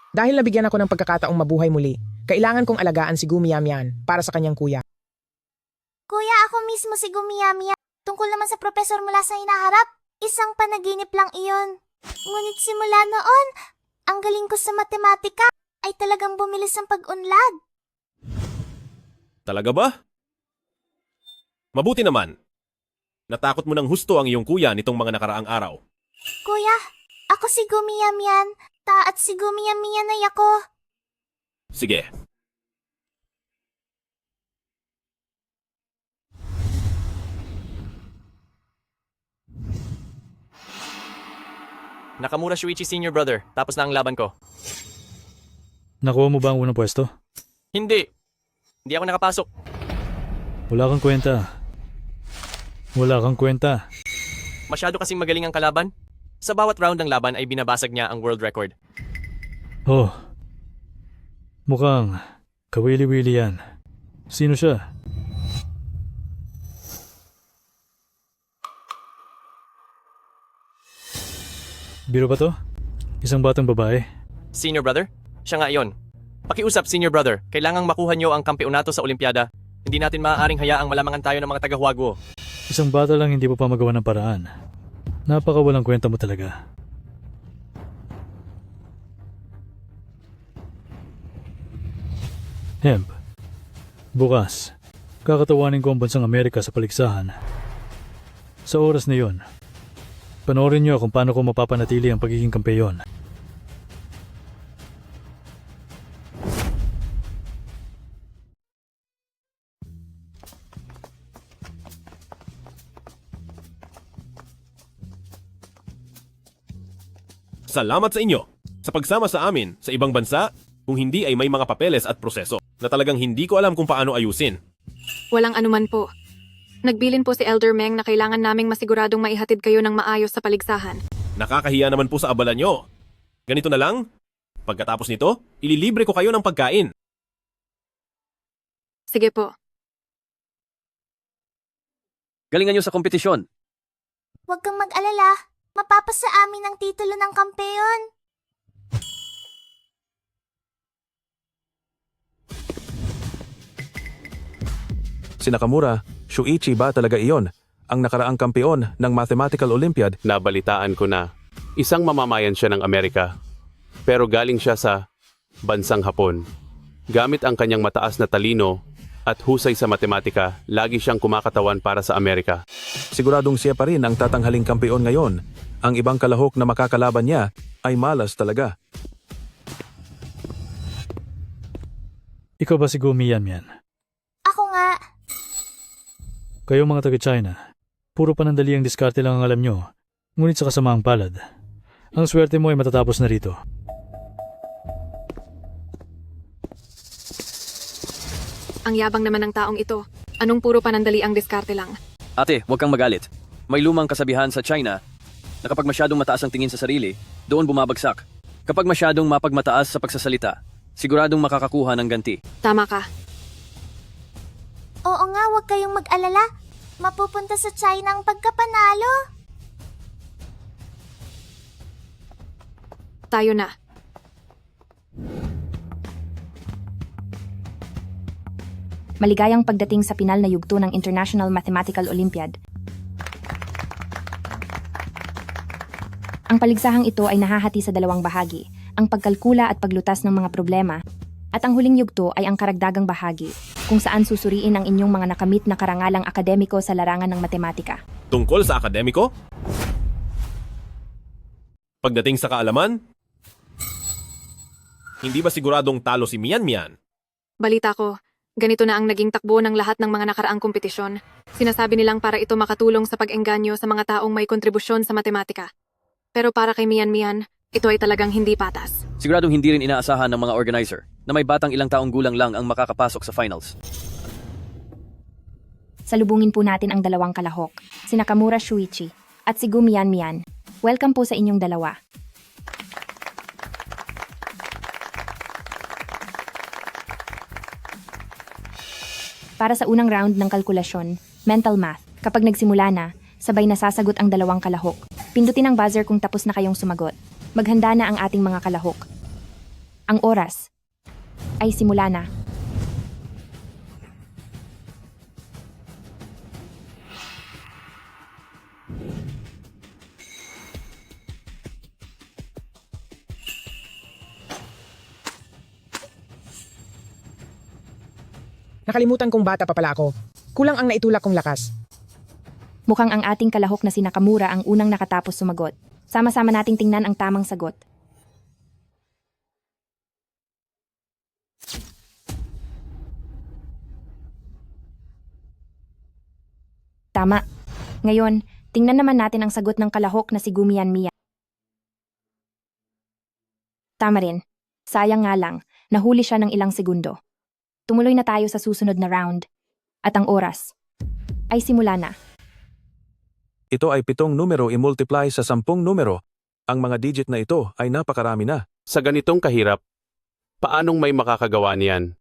Dahil nabigyan ako ng pagkakataong mabuhay muli, kailangan kong alagaan si Gumiyamian para sa kanyang kuya. Kuya, ako mismo si Gumiyamiya. Tungkol naman sa profesor mula sa hinaharap, isang panaginip lang iyon. Ngunit simula noon, ang galing ko sa matematika ay talagang bumilis ang pag-unlad. Talaga ba? Mabuti naman. Natakot mo ng husto ang iyong kuya nitong mga nakaraang araw. Kuya, ako si Gumiyamian. At si Gumiyamian ay ako. Sige. Nakamura Shuichi Senior Brother, tapos na ang laban ko. Nakuha mo ba ang unang pwesto? Hindi. Hindi ako nakapasok. Wala kang kwenta. Wala kang kwenta. Masyado kasing magaling ang kalaban. Sa bawat round ng laban ay binabasag niya ang world record. Oh. Mukhang kawili-wili yan. Sino siya? Biro ba to? Isang batang babae? Senior Brother? Siya nga iyon. Pakiusap, Senior Brother. Kailangang makuha niyo ang kampeonato sa Olimpiada. Hindi natin maaaring hayaang malamangan tayo ng mga taga-Huaguo. Isang bata lang hindi pa magawa ng paraan. Napakawalang kwenta mo talaga. Hemp. Bukas, kakatawanin ko ang bansang Amerika sa paligsahan. Sa oras na yon, panoorin niyo kung paano ko mapapanatili ang pagiging kampeyon. Salamat sa inyo sa pagsama sa amin sa ibang bansa kung hindi ay may mga papeles at proseso na talagang hindi ko alam kung paano ayusin. Walang anuman po. Nagbilin po si Elder Meng na kailangan naming masiguradong maihatid kayo ng maayos sa paligsahan. Nakakahiya naman po sa abala nyo. Ganito na lang, pagkatapos nito, ililibre ko kayo ng pagkain. Sige po. Galingan nyo sa kompetisyon. Huwag kang mag-alala. Mapapasa amin ang titulo ng kampeon. Si Nakamura, Shuichi ba talaga iyon? Ang nakaraang kampeon ng Mathematical Olympiad? Nabalitaan ko na. Isang mamamayan siya ng Amerika. pero galing siya sa bansang Hapon. Gamit ang kanyang mataas na talino at husay sa matematika, lagi siyang kumakatawan para sa Amerika. Siguradong siya pa rin ang tatanghaling kampeon ngayon. Ang ibang kalahok na makakalaban niya ay malas talaga. Ikaw ba si Gu Mianmian? Ako nga. Kayo mga taga-China, puro panandali ang diskarte lang ang alam nyo, ngunit sa kasamaang palad. Ang swerte mo ay matatapos na rito. Ang yabang naman ng taong ito. Anong puro panandali ang diskarte lang? Ate, huwag kang magalit. May lumang kasabihan sa China na kapag masyadong mataas ang tingin sa sarili, doon bumabagsak. Kapag masyadong mapagmataas sa pagsasalita, siguradong makakakuha ng ganti. Tama ka. Oo nga, huwag kayong mag-alala. Mapupunta sa China ang pagkapanalo. Tayo na. Maligayang pagdating sa pinal na yugto ng International Mathematical Olympiad. Ang paligsahang ito ay nahahati sa dalawang bahagi, ang pagkalkula at paglutas ng mga problema, at ang huling yugto ay ang karagdagang bahagi, kung saan susuriin ang inyong mga nakamit na karangalang akademiko sa larangan ng matematika. Tungkol sa akademiko? Pagdating sa kaalaman? Hindi ba siguradong talo si Mianmian? Balita ko, ganito na ang naging takbo ng lahat ng mga nakaraang kompetisyon. Sinasabi nilang para ito makatulong sa pag-engganyo sa mga taong may kontribusyon sa matematika. Pero para kay Mianmian, ito ay talagang hindi patas. Siguradong hindi rin inaasahan ng mga organizer na may batang ilang taong gulang lang ang makakapasok sa finals. Salubungin po natin ang dalawang kalahok, si Nakamura Shuichi at si Gu Mianmian. Welcome po sa inyong dalawa. Para sa unang round ng kalkulasyon, mental math, kapag nagsimula na, sabay nasasagot ang dalawang kalahok. Pindutin ang buzzer kung tapos na kayong sumagot. Maghanda na ang ating mga kalahok. Ang oras ay simula na. Nakalimutan kong bata pa pala ako. Kulang ang naitulak kong lakas. Mukhang ang ating kalahok na si Nakamura ang unang nakatapos sumagot. Sama-sama nating tingnan ang tamang sagot. Tama. Ngayon, tingnan naman natin ang sagot ng kalahok na si Gu Mianmian. Tama rin. Sayang nga lang, nahuli siya ng ilang segundo. Tumuloy na tayo sa susunod na round. At ang oras ay simula na. Ito ay 7 numero i-multiply sa 10 numero. Ang mga digit na ito ay napakarami na. Sa ganitong kahirap, paanong may makakagawa niyan?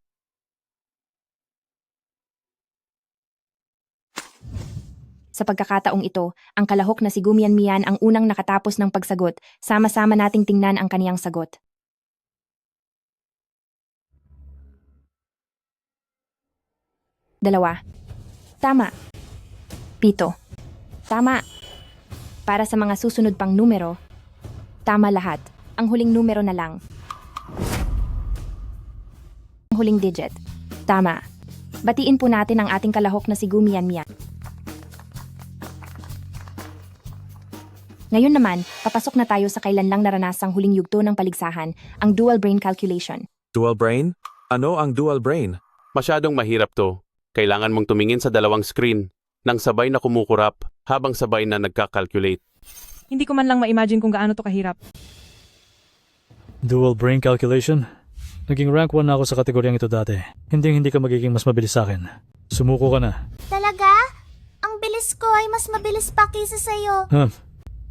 Sa pagkakataong ito, ang kalahok na si Gu Mianmian ang unang nakatapos ng pagsagot. Sama-sama nating tingnan ang kaniyang sagot. Dalawa. Tama. 7. Tama. Para sa mga susunod pang numero, tama lahat. Ang huling numero na lang. Ang huling digit. Tama. Batiin po natin ang ating kalahok na si Gu Mianmian. Ngayon naman, papasok na tayo sa kailan lang naranasang huling yugto ng paligsahan, ang dual brain calculation. Dual brain? Ano ang dual brain? Masyadong mahirap to. Kailangan mong tumingin sa dalawang screen nang sabay na kumukurap habang sabay na nagka-calculate. Hindi ko man lang ma-imagine kung gaano to kahirap. Dual brain calculation? Naging rank 1 na ako sa kategoryang ito dati. Hindi ka magiging mas mabilis sa akin. Sumuko ka na. Talaga? Ang bilis ko ay mas mabilis pa kaysa sa'yo.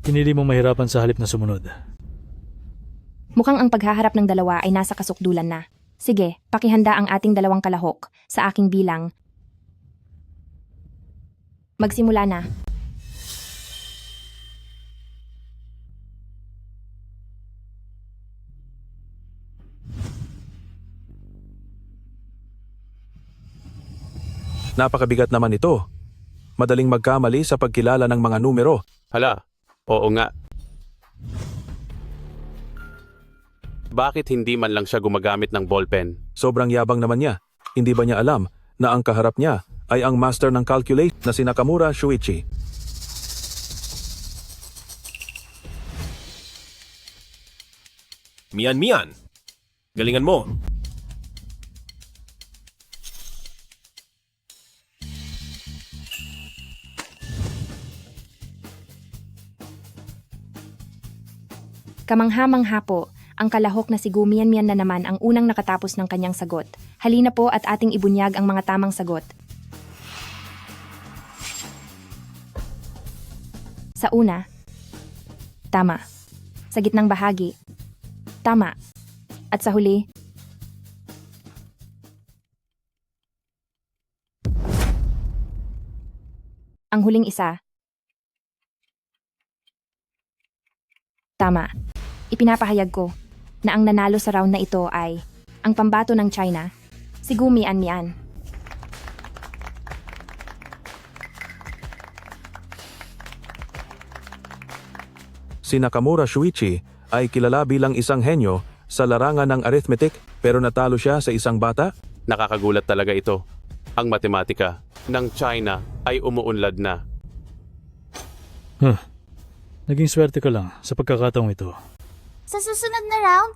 Pinili mong mahirapan sa halip na sumunod. Mukhang ang paghaharap ng dalawa ay nasa kasukdulan na. Sige, pakihanda ang ating dalawang kalahok sa aking bilang. Magsimula na. Napakabigat naman ito. Madaling magkamali sa pagkilala ng mga numero. Hala, oo nga. Bakit hindi man lang siya gumagamit ng ballpen? Sobrang yabang naman niya. Hindi ba niya alam na ang kaharap niya ay ang master ng calculate na si Nakamura Shuichi? Mian, galingan mo. Kamangha-mangha po, ang kalahok na si Gu Mian-mian na naman ang unang nakatapos ng kanyang sagot. Halina po at ating ibunyag ang mga tamang sagot. Sa una, tama. Sa gitnang bahagi, tama. At sa huli, ang huling isa, tama. Ipinapahayag ko na ang nanalo sa round na ito ay ang pambato ng China, si Gu Mian-mian. Si Nakamura Shuichi ay kilala bilang isang henyo sa larangan ng arithmetic pero natalo siya sa isang bata? Nakakagulat talaga ito. Ang matematika ng China ay umuunlad na. Naging swerte ka lang sa pagkakataong ito. Sa susunod na round,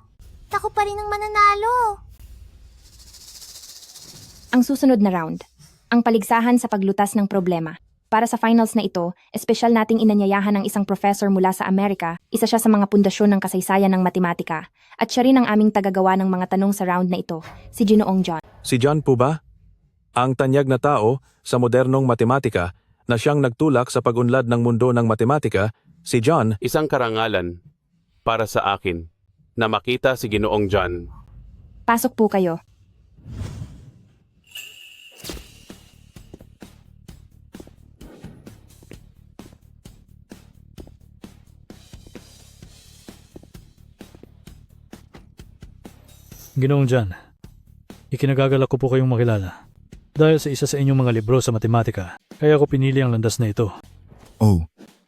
ako pa rin ang mananalo. Ang susunod na round, ang paligsahan sa paglutas ng problema. Para sa finals na ito, espesyal nating inanyayahan ng isang professor mula sa Amerika, isa siya sa mga pundasyon ng kasaysayan ng matematika, at siya rin ang aming tagagawa ng mga tanong sa round na ito, si Ginoong John. Si John po ba? Ang tanyag na tao sa modernong matematika na siyang nagtulak sa pag-unlad ng mundo ng matematika, si John, isang karangalan para sa akin na makita si Ginoong John. Pasok po kayo. Ginoong John, ikinagagalak ko po kayong makilala. Dahil sa isa sa inyong mga libro sa matematika, kaya ko pinili ang landas na ito. Oh,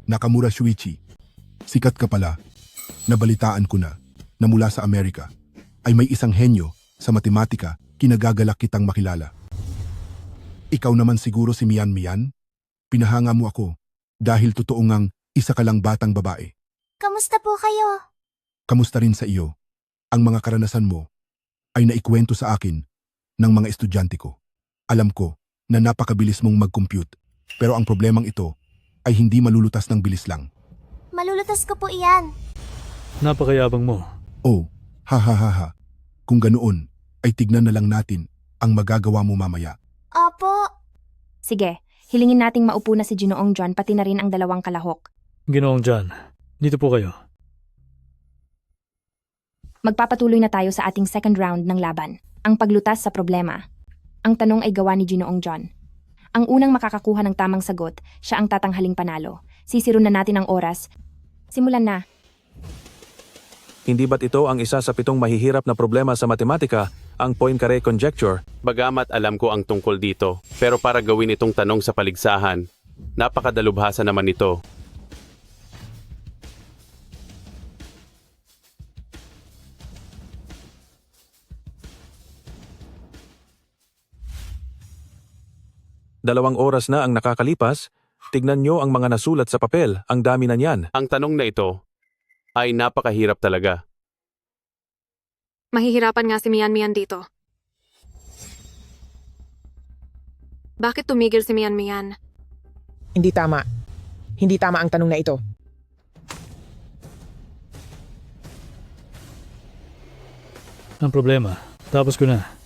Nakamura Shuichi. Sikat ka pala. Nabalitaan ko na mula sa Amerika ay may isang henyo sa matematika kinagagalak kitang makilala. Ikaw naman siguro si Mian-mian? Pinahanga mo ako dahil totoo ngang isa ka lang batang babae. Kamusta po kayo? Kamusta rin sa iyo? Ang mga karanasan mo ay naikwento sa akin ng mga estudyante ko. Alam ko na napakabilis mong mag-compute, pero ang problemang ito ay hindi malulutas ng bilis lang. Malulutas ko po iyan. Napakayabang mo. Oh, ha. Kung ganoon, ay tignan na lang natin ang magagawa mo mamaya. Opo. Sige, hilingin nating maupo na si Ginoong John pati na rin ang dalawang kalahok. Ginoong John, dito po kayo. Magpapatuloy na tayo sa ating second round ng laban, ang paglutas sa problema. Ang tanong ay gawa ni Ginoong John. Ang unang makakakuha ng tamang sagot, siya ang tatanghaling panalo. Sisiron na natin ang oras. Simulan na. Hindi ba't ito ang isa sa 7 mahihirap na problema sa matematika, ang Poincare conjecture? Bagamat alam ko ang tungkol dito, pero para gawin itong tanong sa paligsahan, napakadalubhasa naman ito. Dalawang oras na ang nakakalipas, tignan nyo ang mga nasulat sa papel, ang dami na niyan. Ang tanong na ito ay napakahirap talaga. Mahihirapan nga si Mian-mian dito. Bakit tumigil si Mian-mian? Hindi tama. Hindi tama ang tanong na ito. Ang problema, tapos ko na.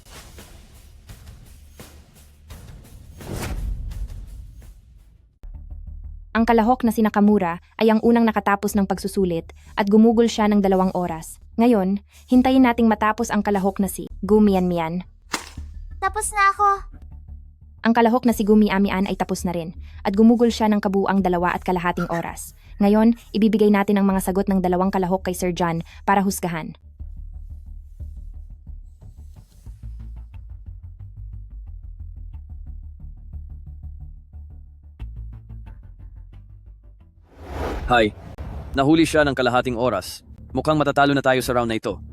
Ang kalahok na si Nakamura ay ang unang nakatapos ng pagsusulit at gumugol siya ng 2 oras. Ngayon, hintayin nating matapos ang kalahok na si Gu Mian-mian. Tapos na ako. Ang kalahok na si Gu Mian-mian ay tapos na rin at gumugol siya ng kabuuang 2.5 oras. Ngayon, ibibigay natin ang mga sagot ng 2 kalahok kay Sir John para husgahan. Hi. Nahuli siya ng kalahating oras. Mukhang matatalo na tayo sa round na ito.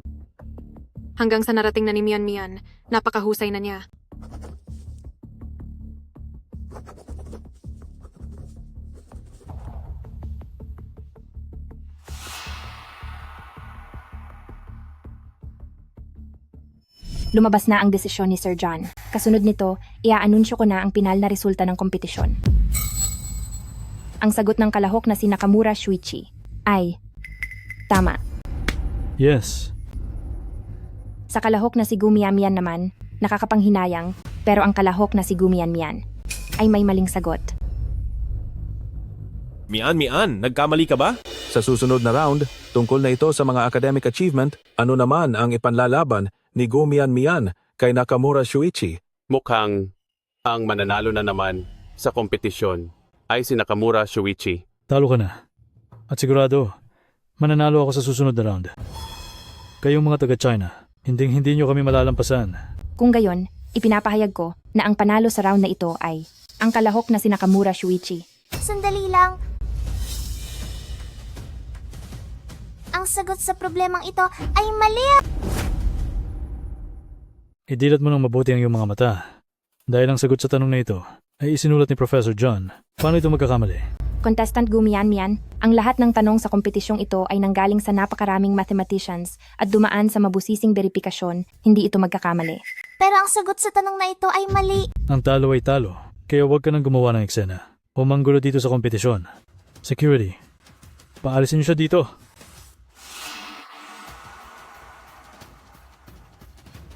Hanggang sa narating na ni Mian Mian, napakahusay na niya. Lumabas na ang desisyon ni Sir John. Kasunod nito, iaanunsyo ko na ang pinal na resulta ng kompetisyon. Ang sagot ng kalahok na si Nakamura Shuichi ay tama. Yes. Sa kalahok na si Gu Mian naman, nakakapanghinayang, pero ang kalahok na si Gu Mian ay may maling sagot. Mian, nagkamali ka ba? Sa susunod na round, tungkol na ito sa mga academic achievement, ano naman ang ipanlalaban ni Gu Mian kay Nakamura Shuichi? Mukhang ang mananalo na naman sa kompetisyon ay si Nakamura Shuichi. Talo ka na. At sigurado, mananalo ako sa susunod na round. Kayong mga taga-China, hindi nyo kami malalampasan. Kung gayon, ipinapahayag ko na ang panalo sa round na ito ay ang kalahok na si Nakamura Shuichi. Sandali lang. Ang sagot sa problemang ito ay mali. Idilat mo ng mabuti ang iyong mga mata. Dahil ang sagot sa tanong na ito ay isinulat ni Professor John. Paano ito magkakamali? Contestant Gu Mian, ang lahat ng tanong sa kompetisyong ito ay nanggaling sa napakaraming mathematicians at dumaan sa mabusising beripikasyon, hindi ito magkakamali. Pero ang sagot sa tanong na ito ay mali. Ang talo ay talo, kaya huwag ka nang gumawa ng eksena o manggulo dito sa kompetisyon. Security, paalisin niyo siya dito.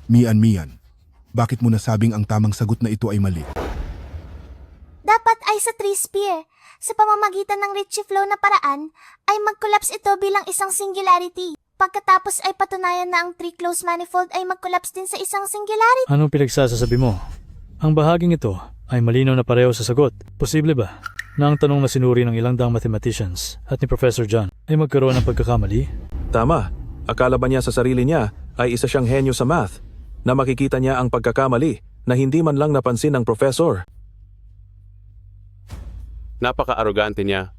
Mian, bakit mo nasabing ang tamang sagot na ito ay mali? Dapat ay sa three-sphere. Sa pamamagitan ng Ricci flow na paraan, ay mag-collapse ito bilang isang singularity. Pagkatapos ay patunayan na ang three-closed manifold ay mag-collapse din sa isang singularity. Anong pinagsasasabi mo? Ang bahaging ito ay malinaw na pareho sa sagot. Posible ba na ang tanong na sinuri ng ilang daang mathematicians at ni Professor John ay magkaroon ng pagkakamali? Tama. Akala ba niya sa sarili niya ay isa siyang henyo sa math na makikita niya ang pagkakamali na hindi man lang napansin ng professor? Napaka-arrogante niya.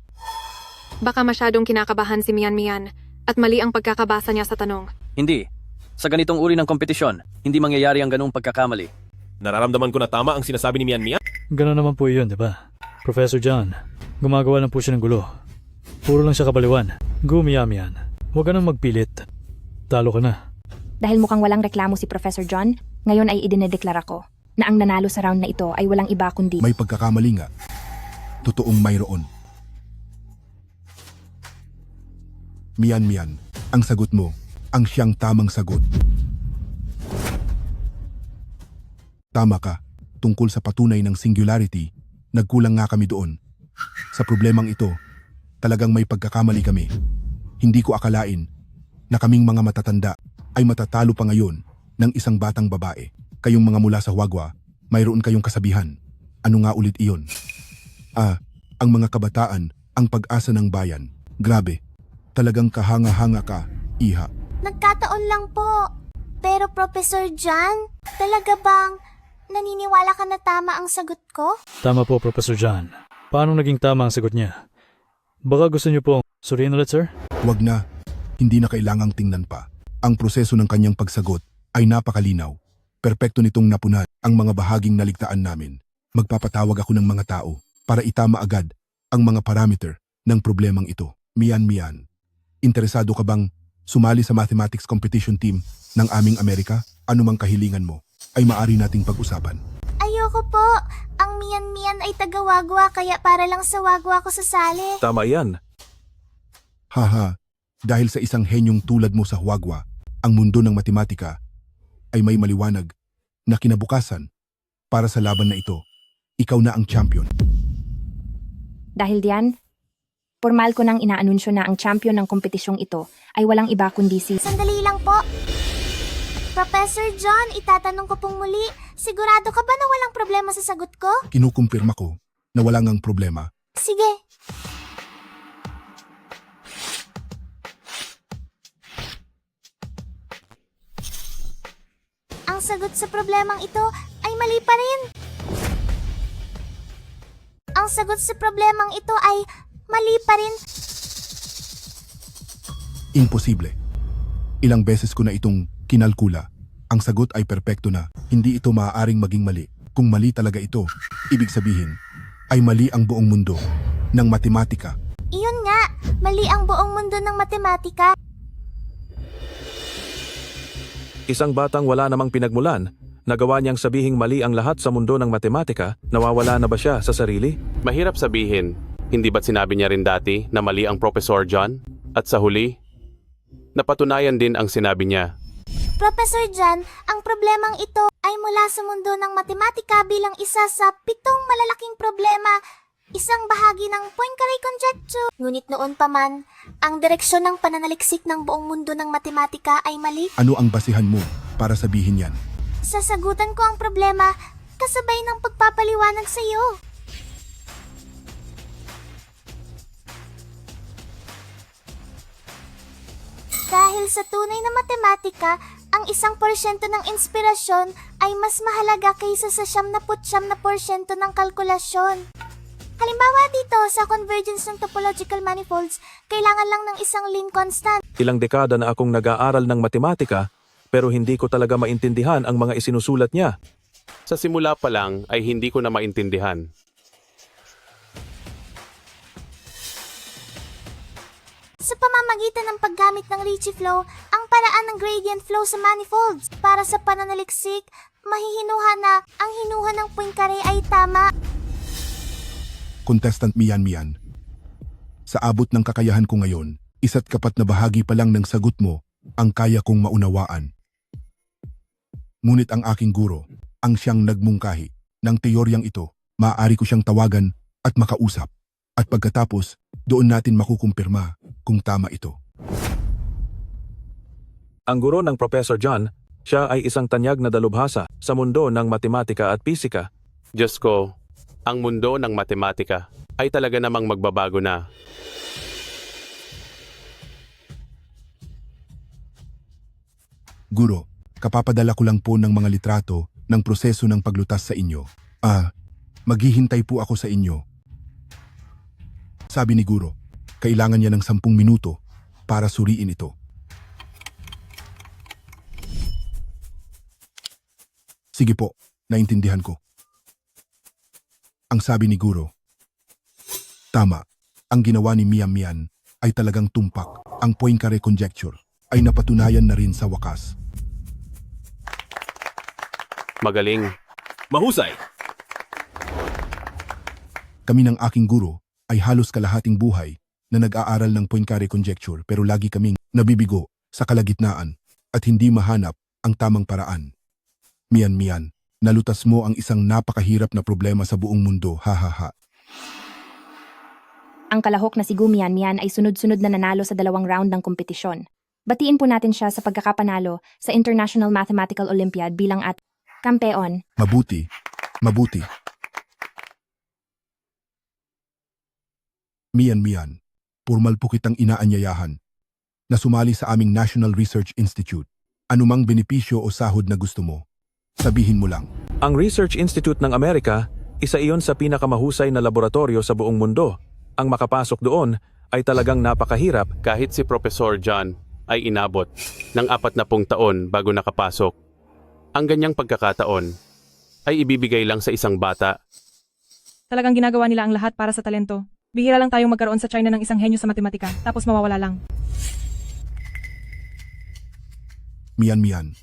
Baka masyadong kinakabahan si Mian at mali ang pagkakabasa niya sa tanong. Hindi. Sa ganitong uri ng kompetisyon, hindi mangyayari ang ganung pagkakamali. Nararamdaman ko na tama ang sinasabi ni Mian. Gano'n naman po yun, di ba? Professor John, gumagawa lang po siya ng gulo. Puro lang siya kabaliwan. Gu Mian, huwag ka nang magpilit. Talo ka na. Dahil mukhang walang reklamo si Professor John, ngayon ay idinedeklara ko na ang nanalo sa round na ito ay walang iba kundi May pagkakamali nga. Totoong mayroon. Mian, ang sagot mo, ang siyang tamang sagot. Tama ka, tungkol sa patunay ng singularity, nagkulang nga kami doon. Sa problemang ito, talagang may pagkakamali kami. Hindi ko akalain na kaming mga matatanda ay matatalo pa ngayon ng isang batang babae. Kayong mga mula sa Huagwa, mayroon kayong kasabihan. Ano nga ulit iyon? Ang mga kabataan, ang pag-asa ng bayan. Grabe, talagang kahanga-hanga ka, iha. Nagkataon lang po. Pero Professor John, talaga bang naniniwala ka na tama ang sagot ko? Tama po, Professor John. Paano naging tama ang sagot niya? Baka gusto niyo pong suriin ulit, sir? Huwag na, hindi na kailangang tingnan pa. Ang proseso ng kanyang pagsagot ay napakalinaw. Perpekto nitong napunan ang mga bahaging naligtaan namin. Magpapatawag ako ng mga tao para itama agad ang mga parameter ng problemang ito. Mian, interesado ka bang sumali sa mathematics competition team ng aming Amerika? Ano mang kahilingan mo ay maaari nating pag-usapan. Ayoko po. Ang Mian ay taga-Wagwa kaya para lang sa Wagwa ko sasali. Tama yan. Haha, dahil sa isang henyong tulad mo sa Huagwa, ang mundo ng matematika ay may maliwanag na kinabukasan. Para sa laban na ito, ikaw na ang champion. dahil diyan, formal ko nang inaanunsyo na ang champion ng kompetisyong ito ay walang iba kundi si... Sandali lang po. Professor John, itatanong ko pong muli, sigurado ka ba na walang problema sa sagot ko? Kinukumpirma ko na wala ngang problema. Sige. Ang sagot sa problemang ito ay mali pa rin. Ang sagot sa problemang ito ay mali pa rin. Imposible. Ilang beses ko na itong kinalkula. Ang sagot ay perpekto na. Hindi ito maaaring maging mali. Kung mali talaga ito, ibig sabihin, ay mali ang buong mundo ng matematika. Iyon nga, mali ang buong mundo ng matematika. Isang batang wala namang pinagmulan, nagawa niyang sabihing mali ang lahat sa mundo ng matematika, nawawala na ba siya sa sarili? Mahirap sabihin, hindi ba't sinabi niya rin dati na mali ang Professor John? At sa huli, napatunayan din ang sinabi niya. Professor John, ang problemang ito ay mula sa mundo ng matematika bilang isa sa 7 malalaking problema, isang bahagi ng Poincaré conjecture. Ngunit noon pa man, ang direksyon ng pananaliksik ng buong mundo ng matematika ay mali. Ano ang basihan mo para sabihin yan? Sasagutan ko ang problema kasabay ng pagpapaliwanag sa iyo. Dahil sa tunay na matematika, ang 1% ng inspirasyon ay mas mahalaga kaysa sa 99% ng kalkulasyon. Halimbawa dito sa convergence ng topological manifolds, kailangan lang ng isang Lin constant. Ilang dekada na akong nag-aaral ng matematika, pero hindi ko talaga maintindihan ang mga isinusulat niya. Sa simula pa lang ay hindi ko na maintindihan. Sa pamamagitan ng paggamit ng Ricci flow, ang paraan ng gradient flow sa manifolds para sa pananaliksik, mahihinuha na ang hinuha ng Poincaré ay tama. Contestant Mian, sa abot ng kakayahan ko ngayon, 1/4 na bahagi pa lang ng sagot mo ang kaya kong maunawaan. Ngunit ang aking guro, ang siyang nagmungkahi ng teoryang ito, maaari ko siyang tawagan at makausap. At pagkatapos, doon natin makukumpirma kung tama ito. Ang guro ng Professor John, siya ay isang tanyag na dalubhasa sa mundo ng matematika at pisika. Diyos ko, ang mundo ng matematika ay talaga namang magbabago na. Guro, kapapadala ko lang po ng mga litrato ng proseso ng paglutas sa inyo. Maghihintay po ako sa inyo. Sabi ni Guro, kailangan niya ng 10 minuto para suriin ito. Sige po, naintindihan ko. Ang sabi ni Guro, tama, ang ginawa ni Mian ay talagang tumpak. Ang Poincaré conjecture ay napatunayan na rin sa wakas. Magaling. Mahusay. Kami ng aking guro ay halos kalahating buhay na nag-aaral ng Poincaré conjecture pero lagi kaming nabibigo sa kalagitnaan at hindi mahanap ang tamang paraan. Mian, nalutas mo ang isang napakahirap na problema sa buong mundo, hahaha. Ang kalahok na si Gu Mian ay sunod-sunod na nanalo sa 2 round ng kompetisyon. Batiin po natin siya sa pagkakapanalo sa International Mathematical Olympiad bilang kampeon. Mabuti. Mian, formal po kitang inaanyayahan na sumali sa aming National Research Institute. Anumang benepisyo o sahod na gusto mo, sabihin mo lang. Ang Research Institute ng Amerika, isa iyon sa pinakamahusay na laboratorio sa buong mundo. Ang makapasok doon ay talagang napakahirap kahit si Professor John ay inabot ng 40 taon bago nakapasok. Ang ganyang pagkakataon ay ibibigay lang sa isang bata. Talagang ginagawa nila ang lahat para sa talento. Bihira lang tayong magkaroon sa China ng isang henyo sa matematika, tapos mawawala lang. Mian,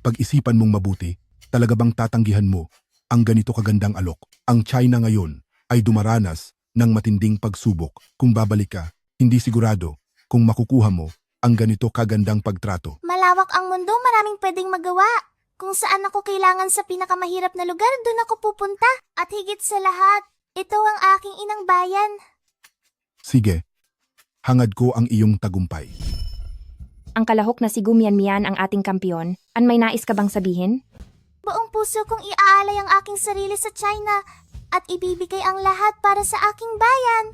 pag-isipan mong mabuti, talaga bang tatanggihan mo ang ganito kagandang alok? Ang China ngayon ay dumaranas ng matinding pagsubok. Kung babalik ka, hindi sigurado kung makukuha mo ang ganito kagandang pagtrato. Malawak ang mundo, maraming pwedeng magawa. Kung saan ako kailangan sa pinakamahirap na lugar, doon ako pupunta. At higit sa lahat, ito ang aking inang bayan. Sige, hangad ko ang iyong tagumpay. Ang kalahok na si Gu Mian ang ating kampiyon. May nais ka bang sabihin? Buong puso kong iaalay ang aking sarili sa China at ibibigay ang lahat para sa aking bayan.